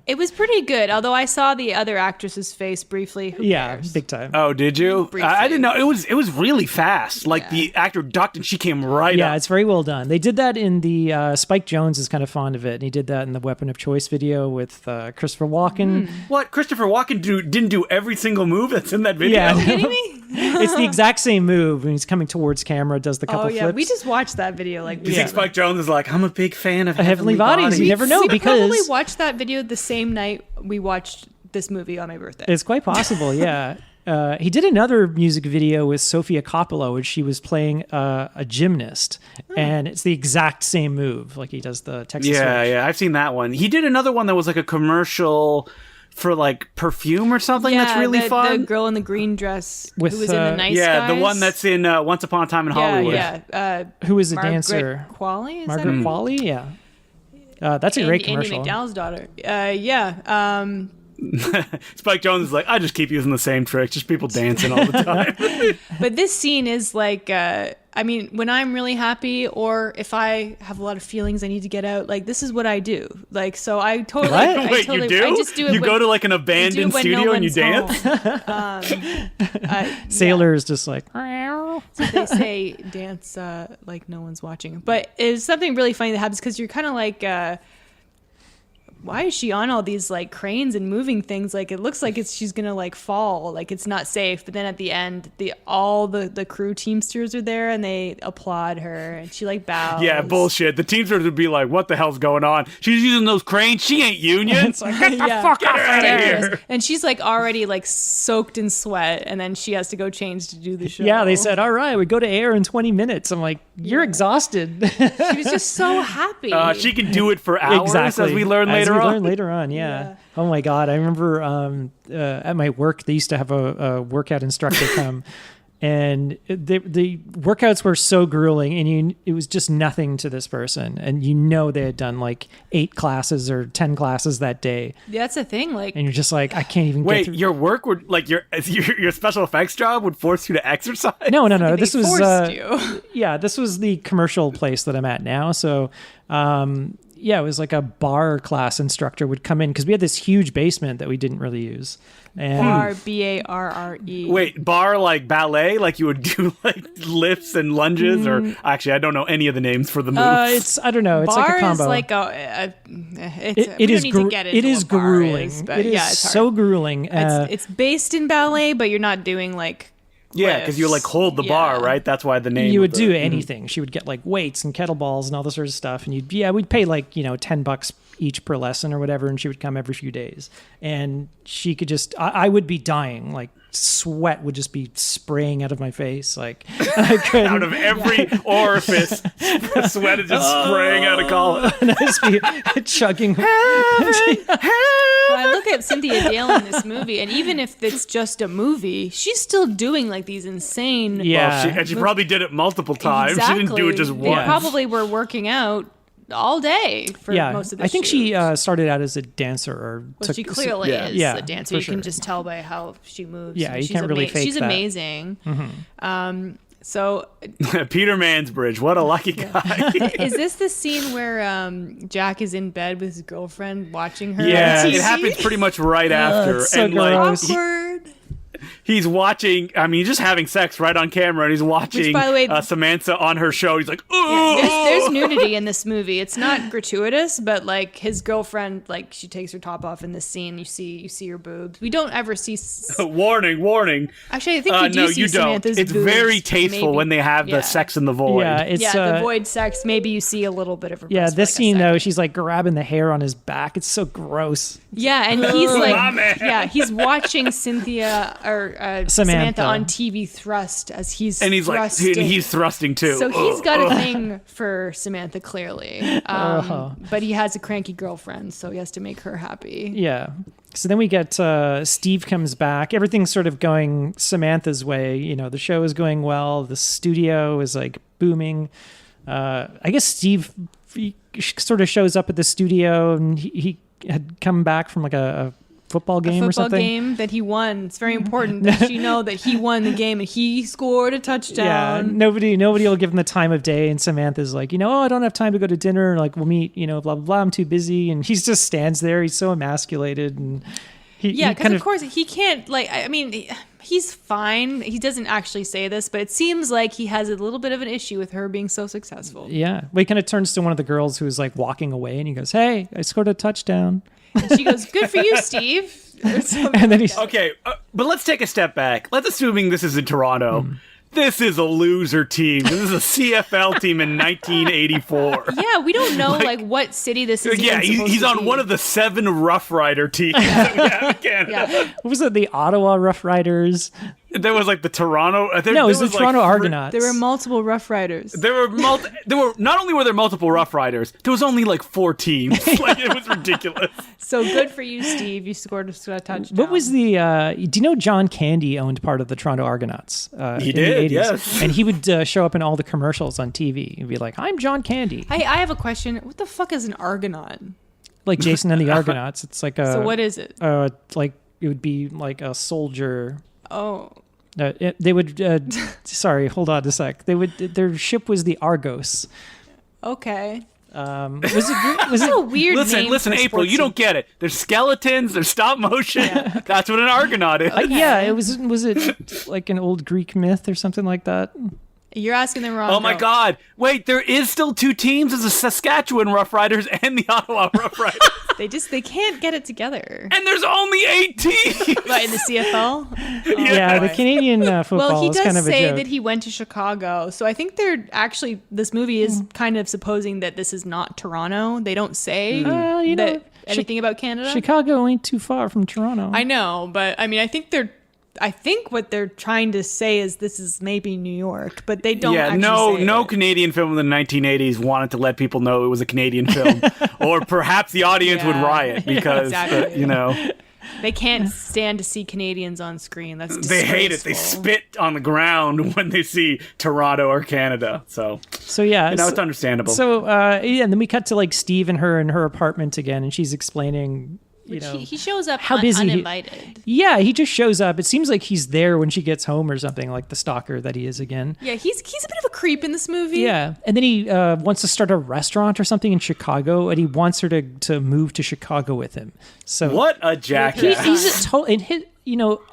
It was pretty good, although I saw the other actress's face briefly. Who yeah, cares? big time. Oh, did you? Briefly. I didn't know. It was really fast. Like the actor ducked and she came right Yeah, up. it's very well done. They did that in the Spike Jonze is kind of fond of it, and he did that in the Weapon of Choice video with Christopher Walken. What? Christopher Walken didn't do every single move that's in that video? Yeah. Kidding me? It's the exact same move when he's coming towards camera, does the couple Oh yeah, flips. we just watched that video like Do you think Spike Jones is like, I'm a big fan of Heavenly Bodies. You never know, we because probably watched that video the same night we watched this movie on my birthday. it's quite possible, yeah. He did another music video with Sofia Coppola, which she was playing a gymnast, and it's the exact same move, like he does the Texas switch. Yeah, I've seen that one. He did another one that was like a commercial for like perfume or something that's really the fun. The girl in the green dress With, who was in the Nice yeah, Guys. the one that's in Once Upon a Time in Hollywood. Yeah. Who is a Margaret dancer? Qualley? Is Margaret that Qualley? Yeah. That's a great commercial. Andy McDowell's daughter. Yeah. Spike Jones is like, I just keep using the same trick, just people dancing all the time. But this scene is like, I mean, when I'm really happy or if I have a lot of feelings I need to get out, like this is what I do. Like, so I totally, What? I Wait, totally, you do? I just do it. You when, go to like an I do it abandoned when studio no and you one's dance? home. Sailor is just like, So they say dance like no one's watching. But it's something really funny that happens because you're kind of like, why is she on all these like cranes and moving things? Like it looks like she's gonna like fall, like it's not safe. But then at the end, all the crew teamsters are there and they applaud her and she like bows. Yeah, bullshit. The teamsters would be like, what the hell's going on? She's using those cranes. She ain't union. it's like, Get the Yeah. fuck out of Hilarious. here. And she's like already like soaked in sweat, and then she has to go change to do the show. yeah, they said, all right, we go to air in 20 minutes. I'm like, you're exhausted. she was just so happy. She can do it for hours, Exactly. as we learn later we on. learn later on, yeah. Oh my God. I remember at my work, they used to have a workout instructor come, and the workouts were so grueling, and it was just nothing to this person. And they had done like 8 classes or 10 classes that day. That's the thing. Like, And you're just like, I can't even get Wait, through. your work would like your special effects job would force you to exercise? No. they This was forced you. yeah, this was the commercial place that I'm at now. So, it was like a bar class instructor would come in because we had this huge basement that we didn't really use. And Bar, B-A-R-R-E. Wait, bar like ballet? Like you would do like lifts and lunges? Or actually, I don't know any of the names for the moves. I don't know. It's Bar like a combo. is like It is it is grueling. But It is yeah, it's hard. so grueling. It's based in ballet, but you're not doing like Yeah, because you like hold the bar, right? That's why the name. You would of the, do anything. She would get like weights and kettlebells and all this sort of stuff, and we'd pay like $10 each per lesson or whatever, and she would come every few days, and she could just I would be dying, like sweat would just be spraying out of my face, like I couldn't. out of every orifice, sweat is just spraying out of collar. And I'd just be chugging. I look at Cynthia Dale in this movie, and even if it's just a movie, she's still doing like these insane. Yeah. Well, she probably did it multiple times. Exactly. She didn't do it just They once. probably were working out all day for most of the I think she shoot. started out as a dancer, or Well, she clearly is Yeah, a dancer. for You can sure. just tell by how she moves. Yeah, I mean, you can't really fake She's that. amazing. So, Peter Mansbridge, what a lucky guy. is this the scene where Jack is in bed with his girlfriend watching her? Yeah, on TV? it happens pretty much right after. it's so and like gross. Awkward. he's watching, I mean, he's just having sex right on camera, and he's watching by the way- Samantha on her show. He's like, ooh. Yeah, there's nudity in this movie. It's not gratuitous, but like his girlfriend, like she takes her top off in this scene. You see her boobs. We don't ever see. Warning. Actually, I think you do No, see you don't. Samantha's It's boobs, very tasteful maybe. when they have Yeah. the sex in the void. Yeah, it's Yeah, the void sex. Maybe you see a little bit of her. yeah. breast for, This like, a scene though, second. she's like grabbing the hair on his back. It's so gross. Yeah, and he's My like, man. yeah, he's watching Cynthia or Samantha on TV thrust as he's And he's like, thrusting. and he's thrusting too. So he's got a thing for Samantha, clearly. Uh-huh. But he has a cranky girlfriend, so he has to make her happy. Yeah. So then we get Steve comes back. Everything's sort of going Samantha's way. The show is going well. The studio is like booming. I guess Steve sort of shows up at the studio, and he had come back from like a football game or Football something. game that he won. It's very important that she know that he won the game and he scored a Yeah, touchdown. nobody will give him the time of day, and Samantha's like, I don't have time to go to dinner. Like, we'll meet, blah blah blah. I'm too busy, and he just stands there. He's so emasculated, and Yeah, because of course he can't. Like, I mean, he's fine. He doesn't actually say this, but it seems like he has a little bit of an issue with her being so successful. Yeah, well, he kind of turns to one of the girls who's like walking away, and he goes, "Hey, I scored a touchdown." And she goes, "Good for you, Steve." Or something And then like he's that. Okay, but let's take a step back. Let's assuming this is in Toronto. This is a loser team. This is a CFL team in 1984. Yeah, we don't know like what city this is. Yeah, even supposed he's to on be. one of the 7 Rough Rider teams that we have in Canada. Yeah. what was it? The Ottawa Rough Riders? There was like the Toronto. No, it was the Toronto Argonauts. There were multiple Rough Riders. There were not only were there multiple Rough Riders, there was only like 4 teams. Like it was ridiculous. So good for you, Steve. You scored a touchdown. What was the? Do you know John Candy owned part of the Toronto Argonauts? He in the did, 80s? yes. And he would show up in all the commercials on TV. He'd be like, "I'm John Candy," I have a question. What the fuck is an Argonaut? like Jason and the Argonauts. It's like a. So what is it? Like it would be like a soldier. Oh, They would. Sorry, hold on a sec. They would. Their ship was the Argos. okay. Was it? Was That's a it? weird name. Listen, for a April, sports you don't team. get it. There's skeletons, there's stop motion. That's what an Argonaut is. Yeah, it was. Was it like an old Greek myth or something like that? You're asking the wrong. Oh my girl. God! Wait, there is still 2 teams. There's the Saskatchewan Rough Riders and the Ottawa Rough Riders, They can't get it together. and there's only 8 teams. Right, in the CFL? Yeah, the Canadian football Well, he is does kind of a say joke. that he went to Chicago. So I think they're actually, this movie is kind of supposing that this is not Toronto. They don't say anything about Canada. Chicago ain't too far from Toronto. I know, but I mean, I think what they're trying to say is this is maybe New York, but they don't actually say no it. Canadian film in the 1980s wanted to let people know it was a Canadian film, or perhaps the audience would Yeah. riot because Exactly. They can't stand to see Canadians on screen. That's they hate it. They disgraceful. spit on the ground when they see Toronto or Canada. So yeah, it's understandable. So and then we cut to like Steve and her in her apartment again, and she's explaining, He shows up how busy uninvited. Yeah, he just shows up. It seems like he's there when she gets home or something, like the stalker that he is again. Yeah, he's a bit of a creep in this movie. Yeah, and then he wants to start a restaurant or something in Chicago, and he wants her to move to Chicago with him. So what a jackass! He's a total.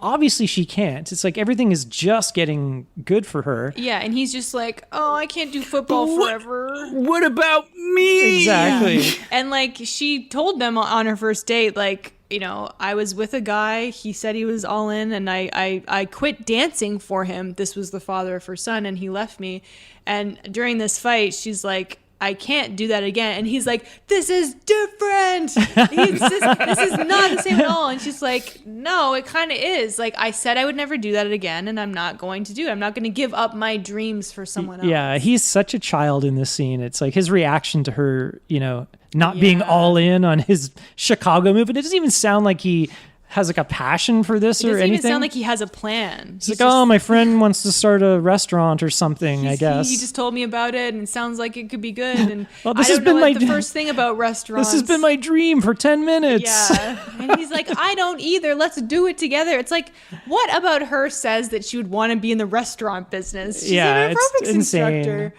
Obviously she can't. It's like everything is just getting good for her. Yeah, and he's just like, oh, I can't do football forever. What about me? Exactly. Yeah. And like she told them on her first date, like, I was with a guy. He said he was all in, and I quit dancing for him. This was the father of her son, and he left me. And during this fight, she's like, I can't do that again. And he's like, this is different. This is not the same at all. And she's like, no, it kind of is. Like, I said I would never do that again, and I'm not going to do it. I'm not going to give up my dreams for someone else. Yeah, he's such a child in this scene. It's like his reaction to her, not being all in on his Chicago move. And it doesn't even sound like he has like a passion for this or anything. It doesn't even sound like he has a plan. He's like, oh, my friend wants to start a restaurant or something, I guess. He just told me about it, and it sounds like it could be good. And well, this I has don't been know my the first thing about restaurants. This has been my dream for 10 minutes. Yeah. And he's like, I don't either. Let's do it together. It's like, what about her says that she would want to be in the restaurant business? She's an aerobics instructor.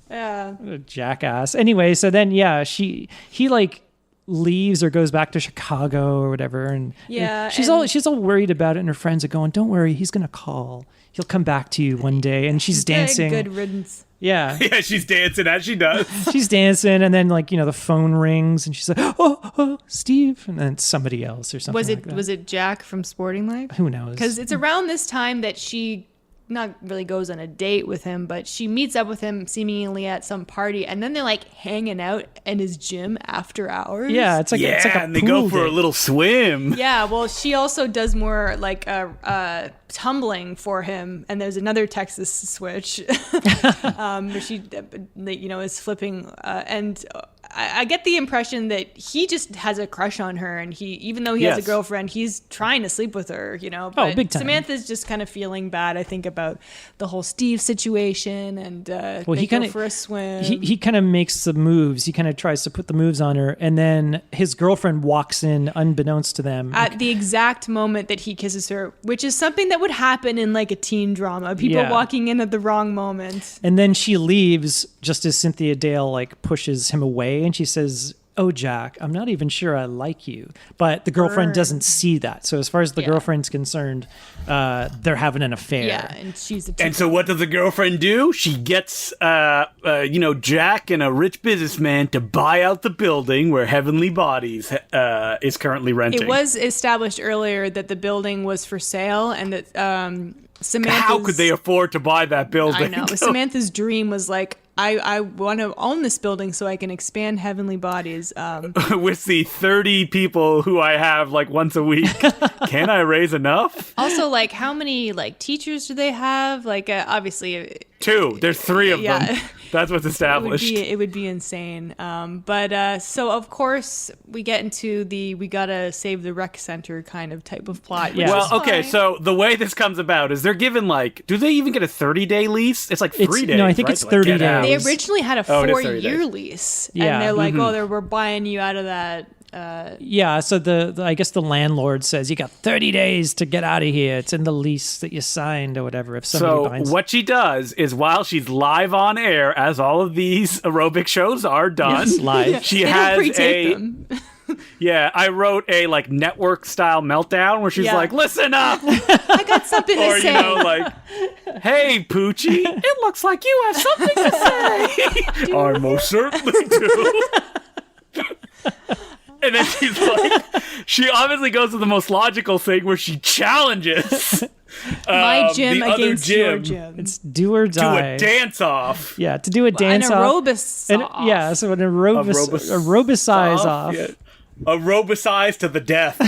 Yeah. What a jackass. Anyway, so then, he like leaves or goes back to Chicago or whatever, and she's all worried about it, and her friends are going, don't worry, he's gonna call, he'll come back to you one day. And she's dancing. Good riddance. Yeah, she's dancing as she does. She's dancing, and then the phone rings, and she's like, oh, Steve, and then it's somebody else or something. Was it Jack from Sporting Life? Who knows? Because it's around this time that she not really goes on a date with him, but she meets up with him seemingly at some party, and then they're like hanging out in his gym after hours. Yeah, it's like a and they go for a little swim. Yeah, well, she also does more like tumbling for him, and there's another Texas switch where she is flipping, and I get the impression that he just has a crush on her, and even though he has a girlfriend, he's trying to sleep with her, but big time. Samantha's just kind of feeling bad, I think, about the whole Steve situation, and he go for a swim. He kind of makes the moves. He kind of tries to put the moves on her, and then his girlfriend walks in unbeknownst to them. At the exact moment that he kisses her, which is something that would happen in like a teen drama. People walking in at the wrong moment. And then she leaves just as Cynthia Dale like pushes him away, and she says, oh, Jack, I'm not even sure I like you. But the girlfriend doesn't see that. So as far as the girlfriend's concerned, they're having an affair. Yeah, and she's and so what does the girlfriend do? She gets, Jack and a rich businessman to buy out the building where Heavenly Bodies is currently renting. It was established earlier that the building was for sale, and that Samantha's... How could they afford to buy that building? I know. Samantha's dream was like, I want to own this building so I can expand Heavenly Bodies. With the 30 people who I have like once a week, can I raise enough? Also, like, how many like teachers do they have? Like, obviously... 2. There's 3 of them. That's what's established. It would be insane. So of course we get into we gotta save the rec center kind of type of plot. Yeah. Well, okay. So the way this comes about is they're given like, do they even get a 30-day lease? It's like 3 days. No, I think it's 30 days. They originally had a 4-year 30 lease, Yeah. and they're like, we're buying you out of that. So I guess the landlord says you got 30 days to get out of here. It's in the lease that you signed or whatever. If somebody binds. So what she does is while she's live on air, as all of these aerobic shows are done, live, she has them. Yeah, I wrote a like network style meltdown where she's like, "Listen up, I got something to say." Or like, "Hey, Poochie, it looks like you have something to say." I most certainly do. And then she's like, she obviously goes to the most logical thing where she challenges my gym the other against your gym. It's do or die. To a dance off. Yeah, to do a dance an off. Aerobis off. Yeah, so an aerobicize off. Yeah. Aerobicize to the death.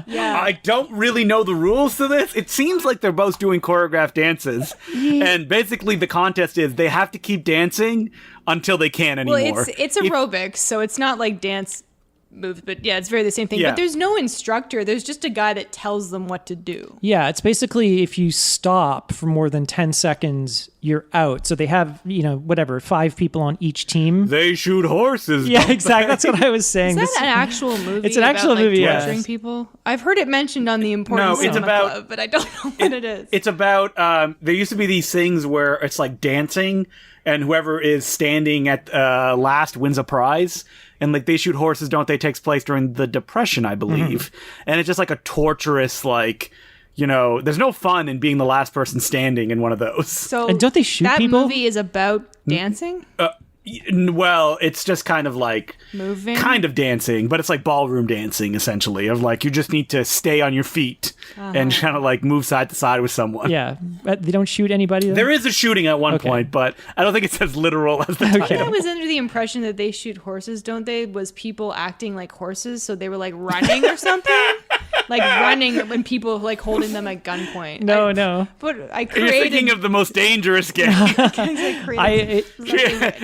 Yeah. I don't really know the rules to this. It seems like they're both doing choreographed dances. And basically the contest is they have to keep dancing until they can't anymore. Well, it's aerobics, so it's not like dance moves, but yeah, it's very the same thing. Yeah. But there's no instructor. There's just a guy that tells them what to do. Yeah, it's basically if you stop for more than 10 seconds, you're out. So they have, 5 people on each team. They shoot horses. Yeah, don't exactly. they? That's what I was saying. Is that an actual movie? It's an actual about, movie, yeah. torturing people. I've heard it mentioned on the Important No, it's Cinema about- Club, but I don't know what it is. It's about there used to be these things where it's like dancing, and whoever is standing at last wins a prize. And like they shoot horses, don't they? Takes place during the Depression, I believe. And it's just like a torturous, like, there's no fun in being the last person standing in one of those. So And don't they shoot that people? movie is about dancing, Well, it's just kind of like moving. kind of dancing, but it's like ballroom dancing essentially. Of like you just need to stay on your feet and kind of like move side to side with someone. Yeah, but they don't shoot anybody. Though? There is a shooting at one Okay. point, but I don't think it's as literal as the I title. was under the impression that they shoot horses, don't they? Was people acting like horses, so they were like running or something, like running when people like holding them at gunpoint. No. But I You're created. thinking of the most dangerous game.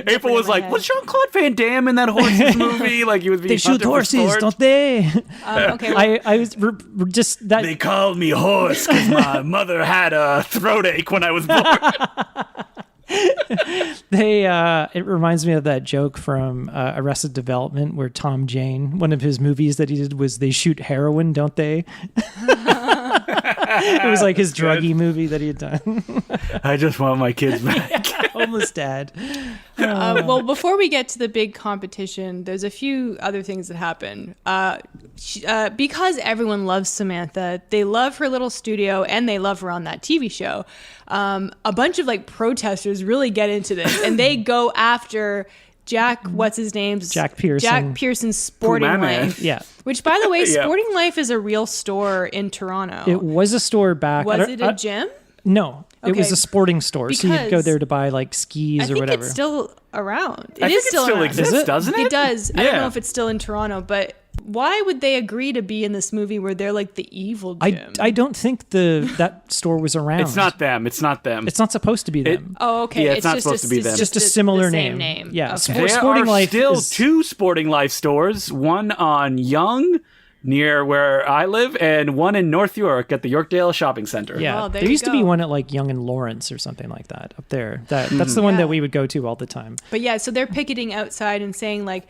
April was like, "Was Jean-Claude Van Damme in that horses movie?" Like he was being They shoot hunted for horses, sport. don't they? Okay, well, I was just that. They called me horse because my mother had a throat ache when I was born. It reminds me of that joke from Arrested Development where Tom Jane, one of his movies that he did was they shoot heroin, don't they? It was like his druggy movie that he had done. I just want my kids back. Homeless dad. well, before we get to the big competition, there's a few other things that happen. Because everyone loves Samantha, they love her little studio, and they love her on that TV show. A bunch of like protesters really get into this, and they go after Jack. What's his name? Jack Pearson. Jack Pearson's Sporting Pooh Man. Life. Yeah. Which, by the way, Yeah. Sporting Life is a real store in Toronto. It was a store back. Was it a gym? No. It was Okay. a sporting store. So you'd go Because there to buy like skis I or think whatever. it's still around. I think it still around. exists, Is it? doesn't it? It does. I don't Yeah. know if it's still in Toronto, but why would they agree to be in this movie where they're like the evil gym? I don't think that store was around. It's not them. It's not them. It's not supposed to be them. Oh, okay. Yeah, it's not supposed to be them. Just a similar the same name. Yeah, Okay. There Sporting are Life still is- 2 Sporting Life stores, one on Yonge near where I live, and one in North York at the Yorkdale Shopping Center. Yeah, Oh, there there you used to be go. one at like Young and Lawrence or something like that up there. That's the one Yeah. that we would go to all the time. But yeah, so they're picketing outside and saying like,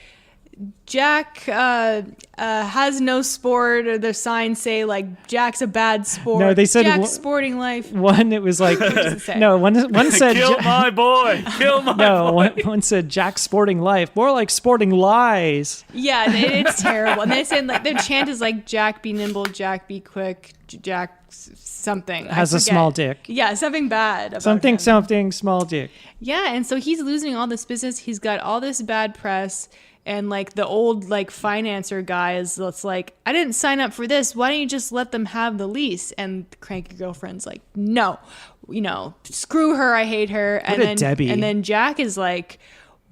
Jack has no sport, or their signs say like Jack's a bad sport. No, they said Jack's Sporting Life. One, it was like does it say? no, one said Kill my boy! Kill my no, boy! one said Jack's Sporting Life, more like Sporting Lies. Yeah, it's terrible. And they said like their chant is like Jack be nimble, Jack be quick, Jack something. I Has a forget. small dick. Yeah, something bad. About Something, him. something, small dick. Yeah, and so he's losing all this business. He's got all this bad press. And like the old like financer guy is that's like, I didn't sign up for this. Why don't you just let them have the lease? And the cranky girlfriend's like, no, screw her. I hate her. What a Debbie. And then Jack is like,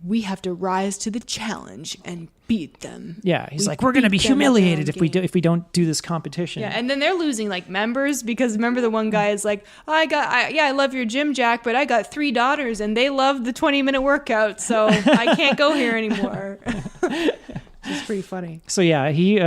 we have to rise to the challenge and beat them. Yeah, he's We like, we're gonna be beat them at their humiliated own if we don't do this competition. Yeah, and then they're losing like members because remember the one guy is like, I love your gym, Jack, but I got 3 daughters and they love the 20-minute workout, so I can't go here anymore. It's pretty funny. So he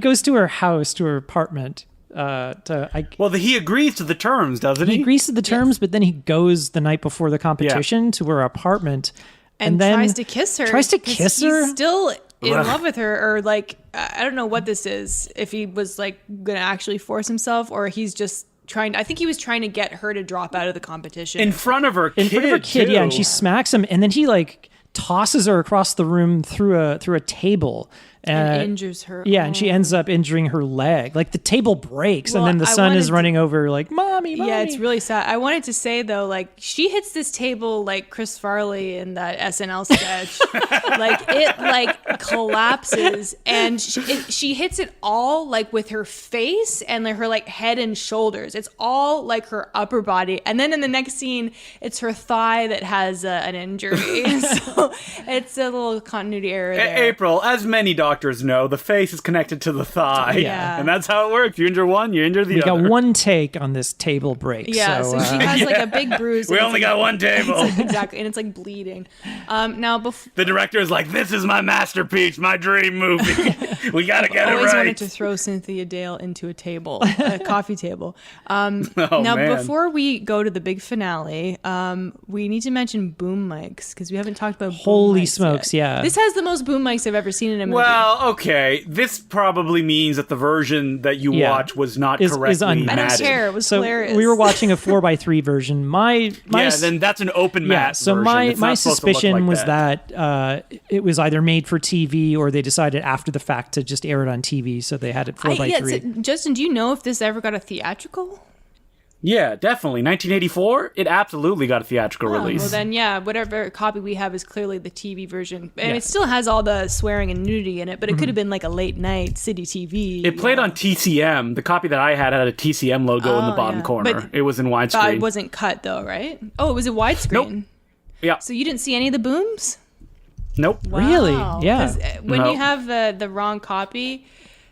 goes to her house, to her apartment. Well, he agrees to the terms, doesn't he? He agrees to the terms, but then he goes the night before the competition to her apartment And then tries to kiss her. Tries to 'cause kiss he's her? still in Ugh. love with her, or like I don't know what this is. If he was like gonna actually force himself, or he's just trying. I think he was trying to get her to drop out of the competition. In front of her kid. in front of her kid, too. yeah, and she smacks him, and then he like tosses her across the room through a table. and injures her. Yeah, and she Oh. ends up injuring her leg. Like the table breaks, Well, and then the I son is wanted to- running over like, "Mommy, mommy." Yeah, it's really sad. I wanted to say though, like she hits this table like Chris Farley in that SNL sketch. Like it like collapses, and she hits it all like with her face and like her like head and shoulders. It's all like her upper body, and then in the next scene, it's her thigh that has an injury. So it's a little continuity error there. April, as many doctors know, the face is connected to the thigh. Yeah. And that's how it works. You injure one, you injure the We other. got one take on this table break. Yeah, so she has like a big bruise. We and only it's, got one table. exactly, and it's like bleeding. Now, before. The director is like, this is my masterpiece, my dream movie. We gotta get it Always right. wanted to throw Cynthia Dale into a table, a coffee table. Now, man. before we go to the big finale, we need to mention boom mics because we haven't talked about boom Holy mics smokes, yet. yeah. This has the most boom mics I've ever seen in a movie. Well, okay. This probably means that the version that you Yeah. watch was not Is correctly unmatched. I don't matted. care. It was So hilarious. we were watching a 4x3 version. My Yeah, then that's an open mat so version. my It's not my supposed to look suspicion like was that it was either made for TV or they decided after the fact to just air it on TV, so they had it 4x3. so, Justin, do you know if this ever got a theatrical? Yeah, definitely. 1984, it absolutely got a theatrical Oh, release. well, then, yeah, whatever copy we have is clearly the TV version. And Yeah. it still has all the swearing and nudity in it, but it could have been like a late night city TV. It played on TCM. The copy that I had a TCM logo in the Oh, bottom yeah. corner. But- It was in widescreen. It wasn't cut, though, right? Oh, it was a widescreen. Yeah. So you didn't see any of the booms? Nope. Really? Wow. Yeah. 'Cause, when No. you have the wrong copy,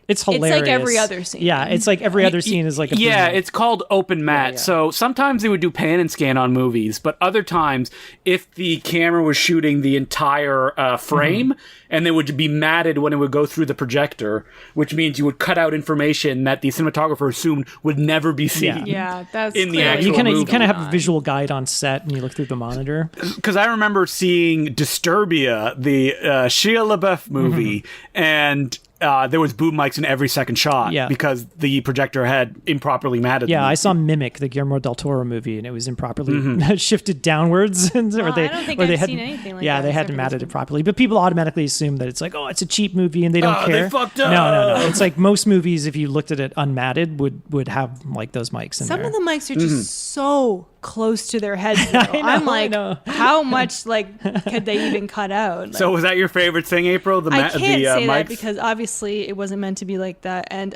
It's hilarious. like every other scene. Yeah, it's like every other scene is like a Yeah, boom. it's called open mat. yeah. So sometimes they would do pan and scan on movies, but other times, if the camera was shooting the entire frame, and they would be matted when it would go through the projector, which means you would cut out information that the cinematographer assumed would never be seen. Yeah, that's In the clearly actual you kind of movie. you kind of have a visual guide on set and you look through the monitor. Because I remember seeing Disturbia, the Shia LaBeouf movie, and there was boom mics in every second shot Yeah. because the projector had improperly matted Yeah, them. I saw Mimic, the Guillermo del Toro movie, and it was improperly shifted downwards, and or I they don't think or they I've hadn't, seen anything like yeah, that they except hadn't for matted this it properly. But people automatically assume that it's like, oh, it's a cheap movie, and they don't Oh, care. they fucked No, no, up. no. It's like most movies, if you looked at it unmatted, would have like those mics in Some there. of the mics are just so close to their heads. Though. know, I'm I like, know. how much could they even cut out? Like, So was that your favorite thing, April? The I can't say mics? that because obviously it wasn't meant to be like that. And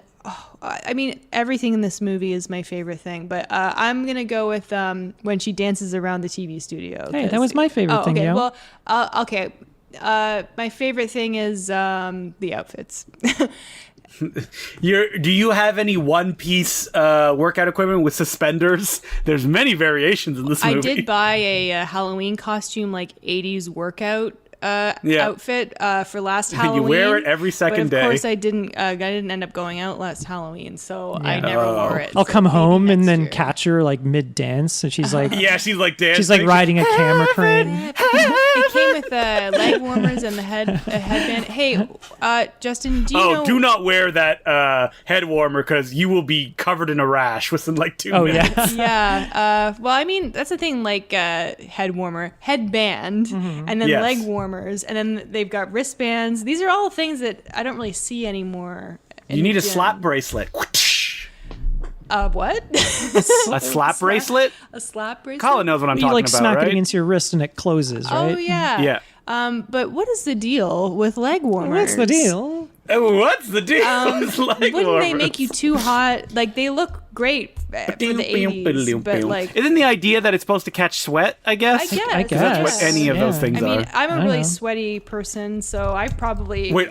I mean, everything in this movie is my favorite thing. But I'm gonna go with when she dances around the TV studio. Hey, that was my favorite thing, Okay, yo. well, okay. My favorite thing is the outfits. Do you have any one-piece workout equipment with suspenders? There's many variations in this movie. I did buy a Halloween costume, like 80s workout outfit for last Halloween. You wear it every second but of day. course, I didn't end up going out last Halloween, so I never wore it. I'll So come maybe home and next then year. catch her like mid dance, and she's like, Yeah, she's like dancing. she's like riding a camera crane. It came with leg warmers and the headband. Hey, Justin, do you know? do not wear that head warmer because you will be covered in a rash within like 2 Oh minutes. yeah. Yeah. Well, I mean, that's the thing. Like head warmer, headband, and then Yes. leg warmers, and then they've got wristbands. These are all things that I don't really see anymore. in You need the a gym. slap bracelet. What? A slap bracelet? A slap bracelet? Colin knows what I'm You talking like about, smack right? it against your wrist and it closes, right? Oh yeah. Yeah. But what is the deal with leg warmers? What's the deal? Oh, what's the deal with leg Wouldn't they warmers? make you too hot? Like they look great for the 80s, but like Isn't the idea that it's supposed to catch sweat, I guess? I guess. I Because that's what guess. any of those Yeah. things I mean, are. I'm a I really know. sweaty person, so I probably Wait,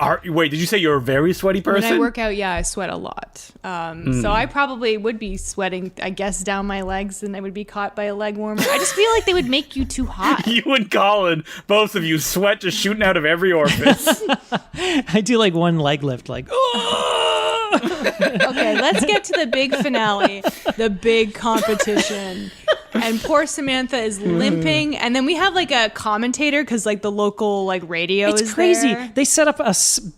did you say you're a very sweaty person? when I work out, yeah, I sweat a lot. So I probably would be sweating, I guess, down my legs, and I would be caught by a leg warmer. I just feel like they would make you too hot. You and Colin, both of you, sweat just shooting out of every orifice. I do like one leg lift, like, Okay, let's get to the big finale, the big competition. And poor Samantha is limping, and then we have like a commentator because like the local like radio it's is crazy. there. They set up a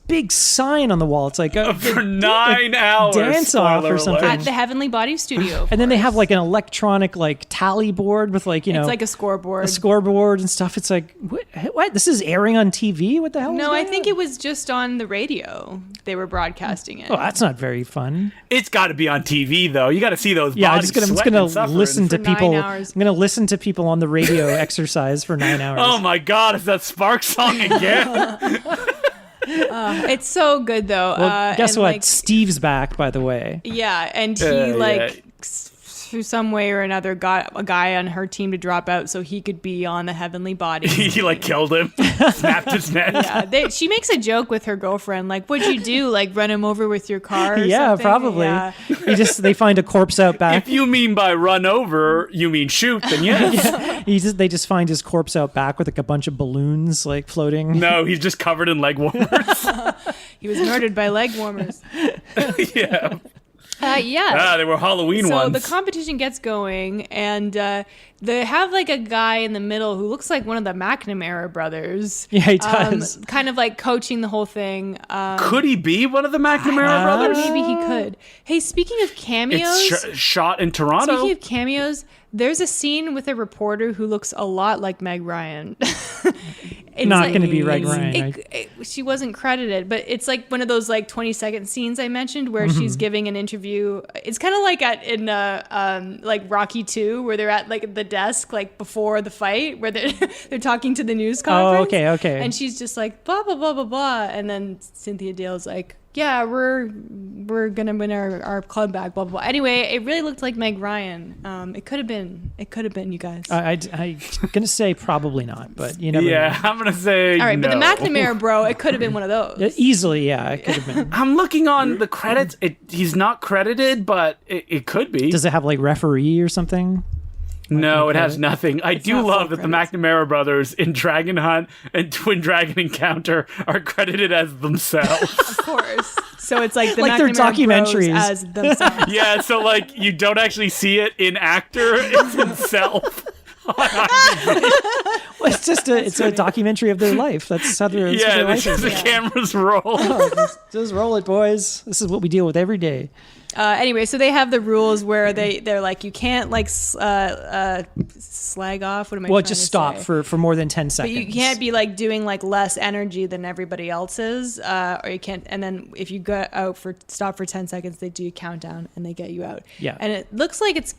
big sign on the wall. It's like For 9 hours. dance off or spoiler something. alert. At the Heavenly Body Studio, of and then they course. have like an electronic like tally board with like, you know, It's like a scoreboard. a scoreboard and stuff. It's like, what? This is airing on TV? What the hell? No, I think it was just on the radio. They were broadcasting it. Oh, that's not very fun. It's got to be on TV, though. You got to see those Yeah, I'm bodies just sweating gonna and suffering. listen to For 9 people. hours. I'm gonna listen to people on the radio exercise for 9 hours. Oh my God, it's that Spark song again. It's so good though. Well, guess and, what? like, Steve's back, by the way. yeah, and he Yeah. like through some way or another, got a guy on her team to drop out so he could be on the heavenly body. He like killed him, snapped his neck. Yeah, she makes a joke with her girlfriend, like, "What'd you do? Like, run him over with your car?" Or Yeah, something? probably. Yeah. They find a corpse out back. If you mean by run over, you mean shoot, then yes. They just find his corpse out back with like a bunch of balloons like floating. No, he's just covered in leg warmers. He was murdered by leg warmers. Yeah. Yeah. They were Halloween So ones. the competition gets going, and they have like a guy in the middle who looks like one of the McNamara brothers. Yeah, he does. Kind of like coaching the whole thing. Could he be one of the McNamara brothers? Maybe he could. Hey, speaking of cameos, It's shot in Toronto. speaking of cameos, there's a scene with a reporter who looks a lot like Meg Ryan. It's Not like- going to be Meg it's- Ryan. she wasn't credited, but it's like one of those like 20-second scenes I mentioned where she's giving an interview. It's kind of like in like Rocky 2, where they're at like the desk like before the fight, where they're talking to the news conference. Okay. And she's just like blah blah blah blah blah, and then Cynthia Dale's like, "Yeah, we're gonna win our club back." Blah blah blah. Anyway, it really looked like Meg Ryan. It could have been. It could have been you guys. I'm gonna say probably not, but you never Yeah, I'm gonna say All right, no. but the McNamara bro, it could have been one of those. know. Easily, yeah, it could have been. I'm looking on the credits. He's not credited, but it could be. Does it have like referee or something? No, it has nothing. I do not love full that the credits. McNamara brothers in Dragon Hunt and Twin Dragon Encounter are credited as themselves. Of course. So it's like the Like they're McNamara documentaries. bros as themselves. Yeah, so like you don't actually see it in actor, it's himself. Well, it's a documentary of their life. That's how their Yeah, life this is the is. cameras roll. Just roll it, boys. This is what we deal with every day. Anyway, so they have the rules where they're like, you can't like slag off. What am I Well, trying just to stop say? for more than 10 But seconds. you can't be like doing like less energy than everybody else's, or you can't. And then if you go out stop for 10 seconds, they do a countdown and they get you out. Yeah. And it looks like it's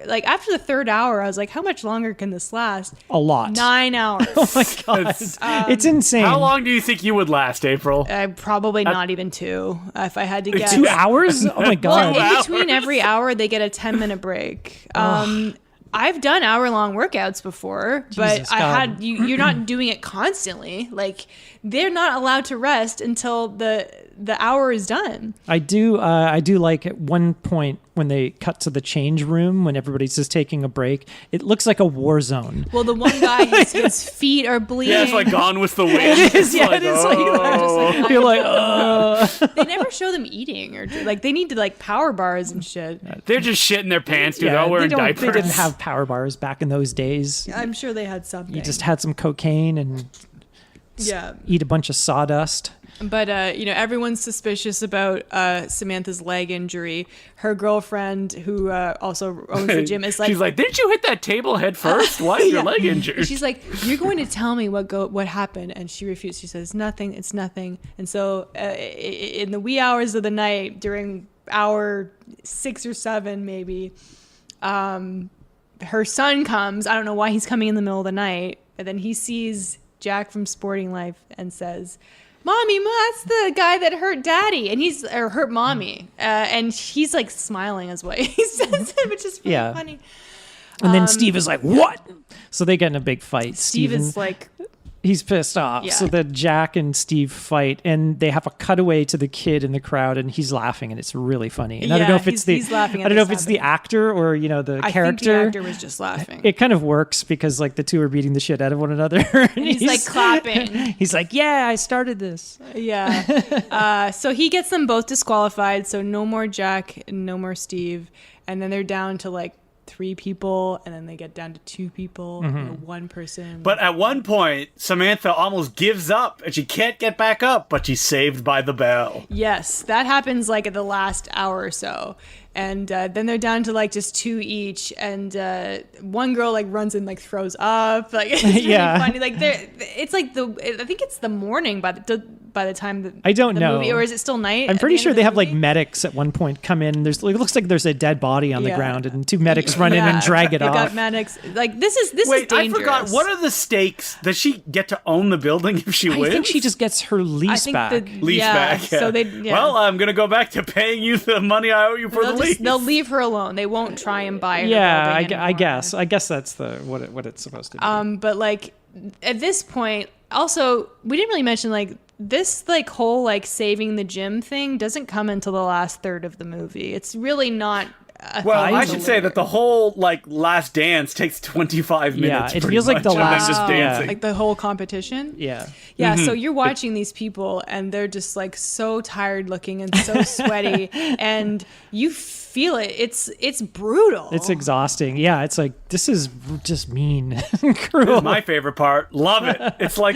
like after the third hour, I was like, how much longer can this last? A lot. 9 hours. Oh my god, it's insane. How long do you think you would last, April? Probably not even 2. If I had to guess. 2 hours? Oh my god. Well, in hours. between every hour, they get a 10-minute break. I've done hour-long workouts before, but Jesus I God. had you're not doing it constantly. Like they're not allowed to rest until the hour is done. I do like at one point when they cut to the change room when everybody's just taking a break, it looks like a war zone. Well, the one guy, his feet are bleeding. Yeah, it's like Gone with the Wind. It is, yeah, Like, it is like oh. You're like, They never show them eating or like they need to like power bars and shit. They're just shitting their pants, dude. They're all wearing diapers. They didn't have power bars back in those days. I'm sure they had something. You just had some cocaine and yeah. eat a bunch of sawdust. But everyone's suspicious about Samantha's leg injury. Her girlfriend, who also owns the gym, is like, She's like, didn't you hit that table head first? Why is your leg injured? She's like, you're going to tell me what happened, and she refused. She says, nothing. It's nothing. And so, in the wee hours of the night, during hour 6 or 7, maybe, her son comes. I don't know why he's coming in the middle of the night, and then he sees Jack from Sporting Life and says, "Mommy, that's the guy that hurt Daddy," and hurt Mommy, and he's like smiling as well. He says it, which is really funny. And then Steve is like, "What?" So they get in a big fight. Steve Steven, is like, he's pissed off. Yeah. So that Jack and Steve fight, and they have a cutaway to the kid in the crowd, and he's laughing, and it's really funny. And I don't know if it's he's laughing. I don't know if it's the actor or the I character. think the actor was just laughing. It kind of works because like the two are beating the shit out of one another, and He's like clapping. He's like, "Yeah, I started this." Yeah. So he gets them both disqualified. So no more Jack, no more Steve, and then they're down to like 3 people, and then they get down to 2 people, and 1 person. But at one point, Samantha almost gives up, and she can't get back up, but she's saved by the bell. Yes, that happens like at the last hour or so. And then they're down to like just 2 each, and one girl like runs and like throws up. Like it's really Yeah. funny. Like it's like I think it's the morning by by the time I don't the know. movie, or is it still night? I'm at pretty the end sure of they the have like movie? medics at one point come in. It looks like there's a dead body on the ground, and two medics run in and drag it they off. got medics. Like this is Wait, I dangerous. forgot. What are the stakes? Does she get to own the building if she wins? I think she just gets her lease back. Lease back. Yeah. So they. Well, I'm gonna go back to paying you the money I owe you for the lease. They'll leave her alone. They won't try and buy her. Yeah, building I guess. anymore. I guess that's what it's supposed to be. But like at this point, also we didn't really mention like this like whole like saving the gym thing doesn't come until the last third of the movie. It's really not. Well, I should say that the whole like last dance takes 25 minutes. Yeah, it feels like the last just dancing. like the whole competition. Yeah. Yeah, so you're watching these people and they're just like so tired looking and so sweaty and you feel it. It's brutal. It's exhausting. Yeah, it's like this is just mean and This cruel. is my favorite part. Love it. It's like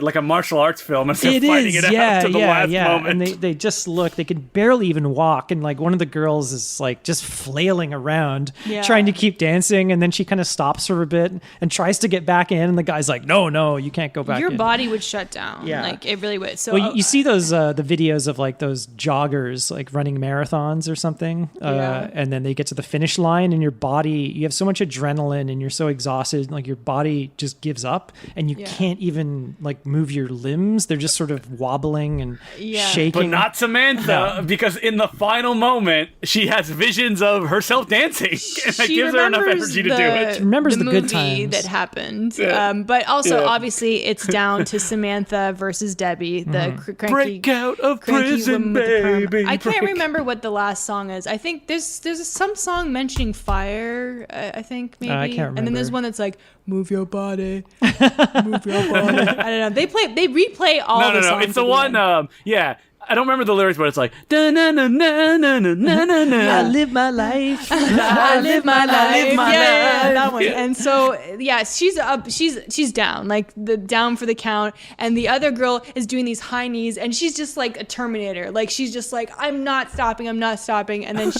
like a martial arts film instead of fighting it out to the last moment. And they just look, they can barely even walk, and like one of the girls is like just flailing around trying to keep dancing, and then she kind of stops for a bit and tries to get back in, and the guy's like, no, you can't go back Your in. body would shut down. Yeah. Like it really would. So Well, you see those the videos of like those joggers like running marathons or something, and then they get to the finish line, and your body, you have so much adrenaline, and you're so exhausted, like your body just gives up, and you can't even like move your limbs. They're just sort of wobbling and shaking. But not Samantha, because in the final moment, she has visions of herself dancing, and that gives her enough energy to do it. She remembers the good movie times that happened. Yeah. But also, Yeah. obviously, it's down to Samantha versus Debbie, the cranky, Break out of cranky prison, woman with the perm. baby. I can't break- remember what the last song is. I think there's some song mentioning fire. I think maybe. I can't And then there's remember. one that's like "Move Your Body, Move Your Body." I don't know. They replay all No. the songs. It's the at one. end. Yeah. I don't remember the lyrics, but it's like da na na na na na na na na. I live my life. I live my life. live my Yeah, life. that one. Yeah. And so, yeah, she's up. She's down, like the down for the count. And the other girl is doing these high knees, and she's just like a Terminator. Like she's just like, I'm not stopping. And then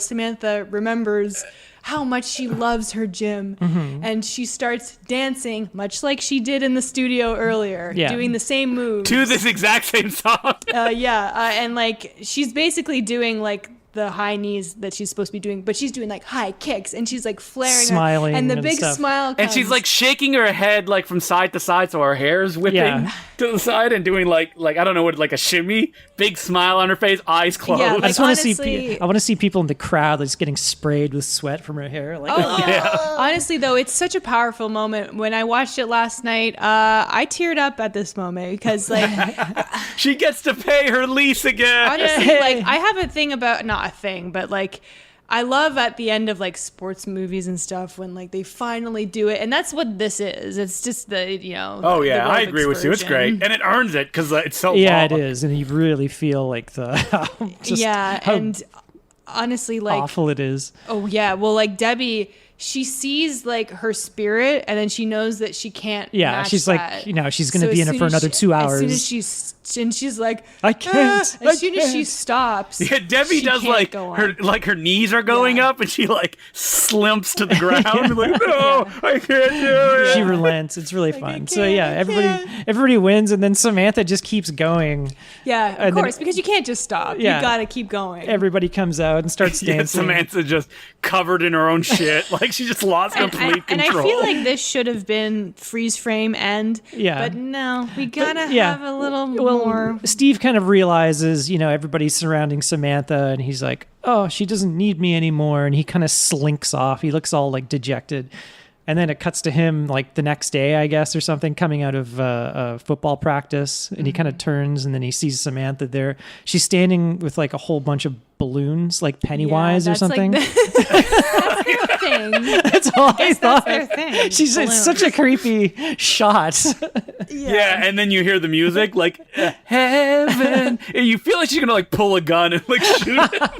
Samantha remembers how much she loves her gym, and she starts dancing much like she did in the studio earlier, doing the same moves To this exact same song. and like she's basically doing like the high knees that she's supposed to be doing, but she's doing like high kicks, and she's like flaring her- Smiling and the and big stuff. smile comes. And she's like shaking her head like from side to side, so her hair's whipping to the side and doing like I don't know what, like a shimmy. Big smile on her face, eyes closed. Yeah, I like, just want to see. honestly- I want to see people in the crowd like, just getting sprayed with sweat from her hair. Like, Honestly though, it's such a powerful moment. When I watched it last night, I teared up at this moment because like She gets to pay her lease again. honestly, like I have a thing about, not a thing, but like I love at the end of like sports movies and stuff when like they finally do it, and that's what this is. It's just the Oh the yeah, I aerobics agree with you. It's version. great, and it earns it because it's so yeah, long. it is, and you really feel like the just how and honestly, like awful it is. oh yeah, well like Debbie, she sees like her spirit, and then she knows that she can't. Yeah, match she's that. like, she's going to So be as in it soon for as another 2 hours. As soon as she's like, I can't, I As soon as she can't. stops, Yeah, Debbie she does can't like go on. her knees are going Yeah. up, and she like slimps to the ground. Like, no, I can't do it. She relents. It's really fun. So yeah, can't. everybody wins, and then Samantha just keeps going. Yeah, of And then- course, because you can't just stop. Yeah. You gotta keep going. Everybody comes out and starts Yeah, dancing. Samantha just covered in her own shit. Like she just lost complete and I control. feel like this should have been freeze frame end. Yeah. But no, we gotta yeah. have a little Well, more. Steve kind of realizes, everybody's surrounding Samantha, and he's like, "Oh, she doesn't need me anymore," and he kind of slinks off. He looks all like dejected. And then it cuts to him like the next day, I guess, or something, coming out of football practice. And he kind of turns, and then he sees Samantha there. She's standing with like a whole bunch of balloons, like Pennywise or that's like something. that's their thing. That's all I thought. That's their thing. It's such a creepy shot. Yeah, and then you hear the music like heaven. And you feel like she's gonna like pull a gun and like shoot him.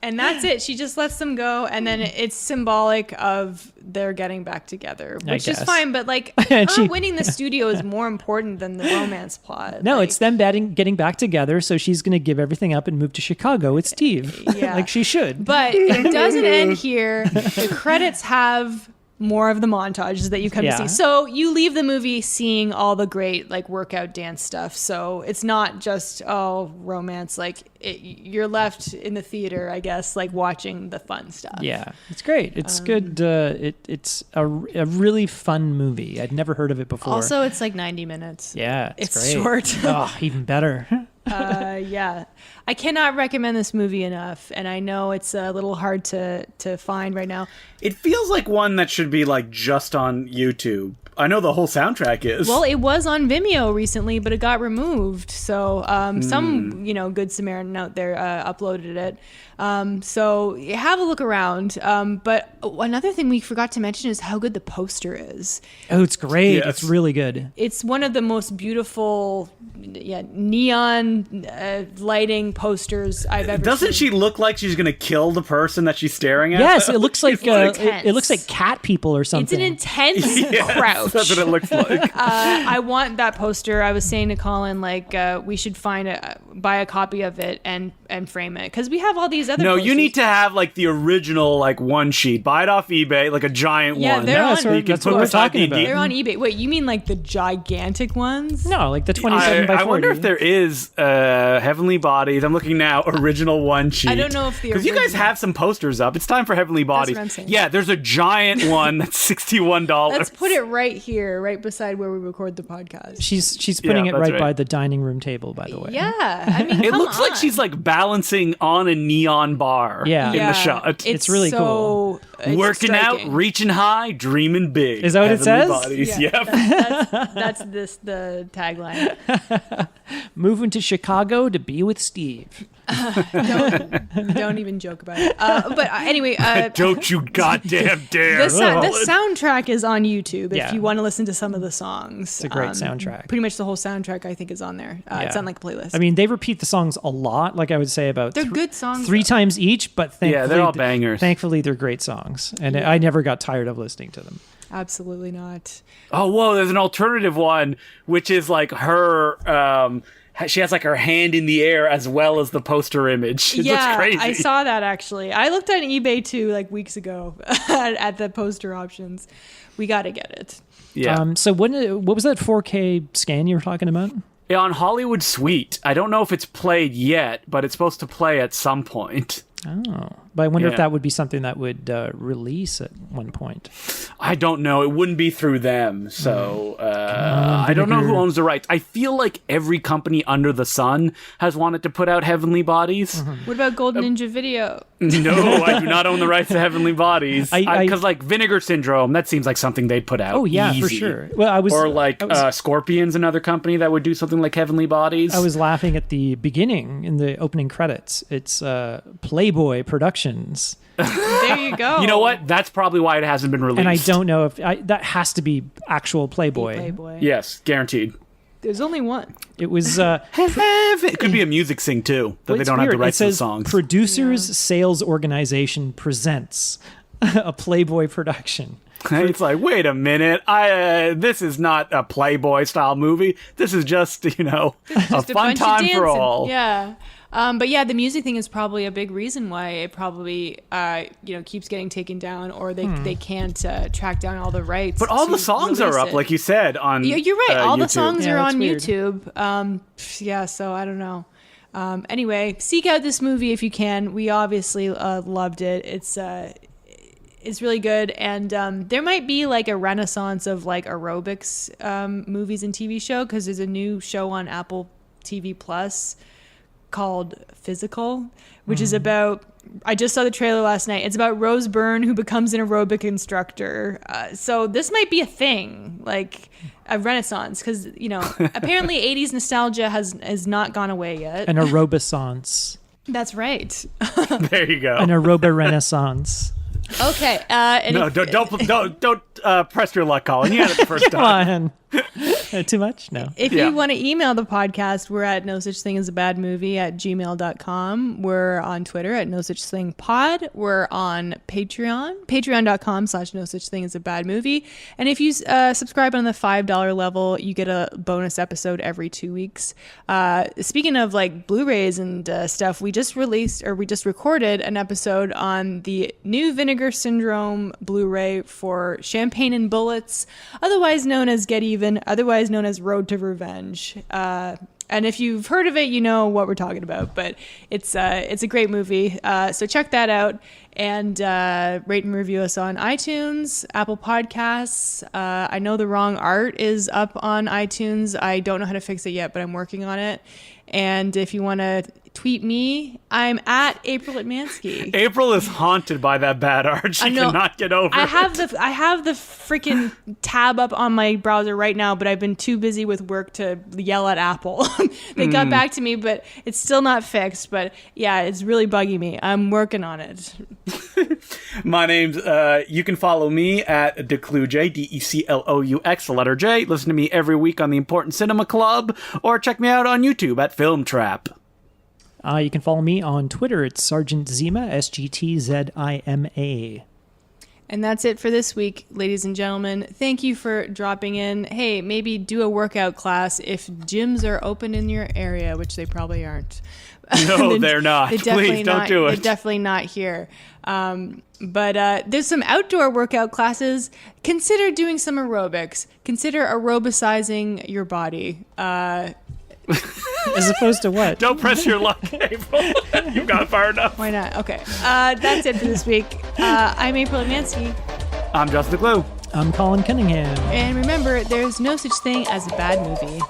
And that's it. She just lets them go, and then it's symbolic of their getting back together, which is guess. fine. But like, And her she- winning the studio is more important than the romance plot. No, Like, it's them getting back together, so she's going to give everything up and move to Chicago with Steve. Yeah. Like she should. But it doesn't end here. The credits have more of the montages that you come to Yeah. see. So you leave the movie seeing all the great like workout dance stuff. So it's not just romance. Like you're left in the theater, I guess, like watching the fun stuff. Yeah, it's great. It's good. It's a really fun movie. I'd never heard of it before. Also, it's like 90 minutes. Yeah, it's great. Short. Oh, even better. Yeah, I cannot recommend this movie enough, and I know it's a little hard to find right now. It feels like one that should be like just on YouTube. I know the whole soundtrack is. Well, it was on Vimeo recently, but it got removed. So some good Samaritan out there uploaded it. So have a look around. But another thing we forgot to mention is how good the poster is. Oh, it's great. Yes. It's really good. It's one of the most beautiful neon lighting posters I've ever Doesn't seen. she look like she's gonna kill the person that she's staring at? Yes, it looks like intense. it looks like cat people or something. It's an intense Yes, crouch. that's what it looks like. I want that poster. I was saying to Colin, like, we should buy a copy of it and frame it because we have all these other. No, posters. you need to have like the original like one sheet. Buy it off eBay, like a giant Yeah, one. they're Yeah, on. that's what- You can that's what put we're beside talking the about. D- They're on eBay. Wait, you mean like the gigantic ones? No, like the 27 by 40. I wonder if there is Heavenly Bodies. I'm looking now, original one sheet. I don't know if the because you guys original- have some posters up. It's time for Heavenly Bodies. what I'm saying. Yeah, there's a giant one that's $61. Let's put it right here, right beside where we record the podcast. She's putting Yeah, it that's right right. by the dining room table, by the way. Yeah, I mean, It come looks like on. she's like balancing on a neon bar. Yeah. in the shot. It's really cool. it's Working striking. out, reaching high, dreaming big. Is that what it Heavenly says? Bodies. Yeah, Yep. that's the tagline. Moving to Chicago to be with Steve. Don't even joke about it. But anyway, Don't you goddamn dare. the soundtrack is on YouTube if Yeah. you want to listen to some of the songs. It's a great soundtrack. Pretty much the whole soundtrack, I think, is on there. It's Yeah. on like a playlist. I mean, they repeat the songs a lot. Like I would say about they're good songs. three times each, but thankfully, Yeah, they're all bangers. Thankfully, they're great songs, and I never got tired of listening to them. Absolutely not. Oh, whoa, there's an alternative one, which is like her, she has like her hand in the air as well as the poster image. It looks crazy. I saw that actually. I looked on eBay too, like weeks ago, at the poster options. We got to get it. Yeah. So what was that 4K scan you were talking about? Yeah, on Hollywood Suite. I don't know if it's played yet, but it's supposed to play at some point. Oh, but I wonder if Yeah. that would be something that would release at one point. I don't know. It wouldn't be through them. So I don't know who Vinegar. owns the rights. I feel like every company under the sun has wanted to put out Heavenly Bodies. What about Golden Ninja Video? No, I do not own the rights to Heavenly Bodies. I- Because like Vinegar Syndrome, that seems like something they'd put out. Oh yeah, for easy. sure. Well, I was Or like I was, Scorpions, another company that would do something like Heavenly Bodies. I was laughing at the beginning in the opening credits. It's Playboy Productions, There you go. You know what? That's probably why it hasn't been released. and I don't know if that has to be actual Playboy. Playboy. Yes, guaranteed. There's only one. It was. It could be a music sing too that Well, they it's don't have the weird. rights it to the says songs. Producers Sales Organization presents a Playboy production. It's like, wait a minute, this is not a Playboy style movie. This is just a Just a fun bunch of time for dancing. all. Yeah. But yeah, the music thing is probably a big reason why it probably keeps getting taken down, or they can't track down all the rights. But all to the songs release are up, it. like you said on. Yeah, you're right. All the YouTube. songs Yeah, are that's on weird. YouTube. Yeah, so I don't know. Anyway, seek out this movie if you can. We obviously loved it. It's really good, and there might be like a renaissance of like aerobics movies and TV show, because there's a new show on Apple TV Plus called Physical, which is about, I just saw the trailer last night. It's about Rose Byrne, who becomes an aerobic instructor. So this might be a thing, like a renaissance, because apparently 80s nostalgia has not gone away yet. An aerobissance. That's right. There you go. An aeroba renaissance. Okay. And No, if- don't press your luck, Colin. You had it the first time. Come on. Too much? No. If you want to email the podcast, we're at no such thing as a bad movie at gmail.com. We're on Twitter at no such thing pod. We're on Patreon, patreon.com/no such thing as a bad movie. And if you subscribe on the $5 level, you get a bonus episode every 2 weeks. Speaking of like Blu-rays and stuff, we just recorded an episode on the new Vinegar Syndrome Blu-ray for Champagne and Bullets, otherwise known as Get Even, otherwise known as Road to Revenge. And if you've heard of it, you know what we're talking about. But it's a great movie. So check that out and rate and review us on iTunes, Apple Podcasts. I know the wrong art is up on iTunes. I don't know how to fix it yet, but I'm working on it. And if you want to tweet me, I'm at April Atmansky. April is haunted by that bad art. She cannot get over it. I have the freaking tab up on my browser right now, but I've been too busy with work to yell at Apple. They got back to me, but it's still not fixed. But yeah, it's really bugging me. I'm working on it. My name's, you can follow me at Decloux, Decloux, the letter J. Listen to me every week on the Important Cinema Club, or check me out on YouTube at Film Trap. You can follow me on Twitter. It's Sergeant Zima, SGTZIMA. And that's it for this week, ladies and gentlemen. Thank you for dropping in. Hey, maybe do a workout class if gyms are open in your area, which they probably aren't. No, they're not. Please don't do it. They're definitely not here. But there's some outdoor workout classes. Consider doing some aerobics. Consider aerobicizing your body. As opposed to what? Don't press your luck, April. You've got far enough. Why not? Okay. That's it for this week. I'm April Atmansky. I'm Justin Decloux. I'm Colin Cunningham. And remember, there's no such thing as a bad movie.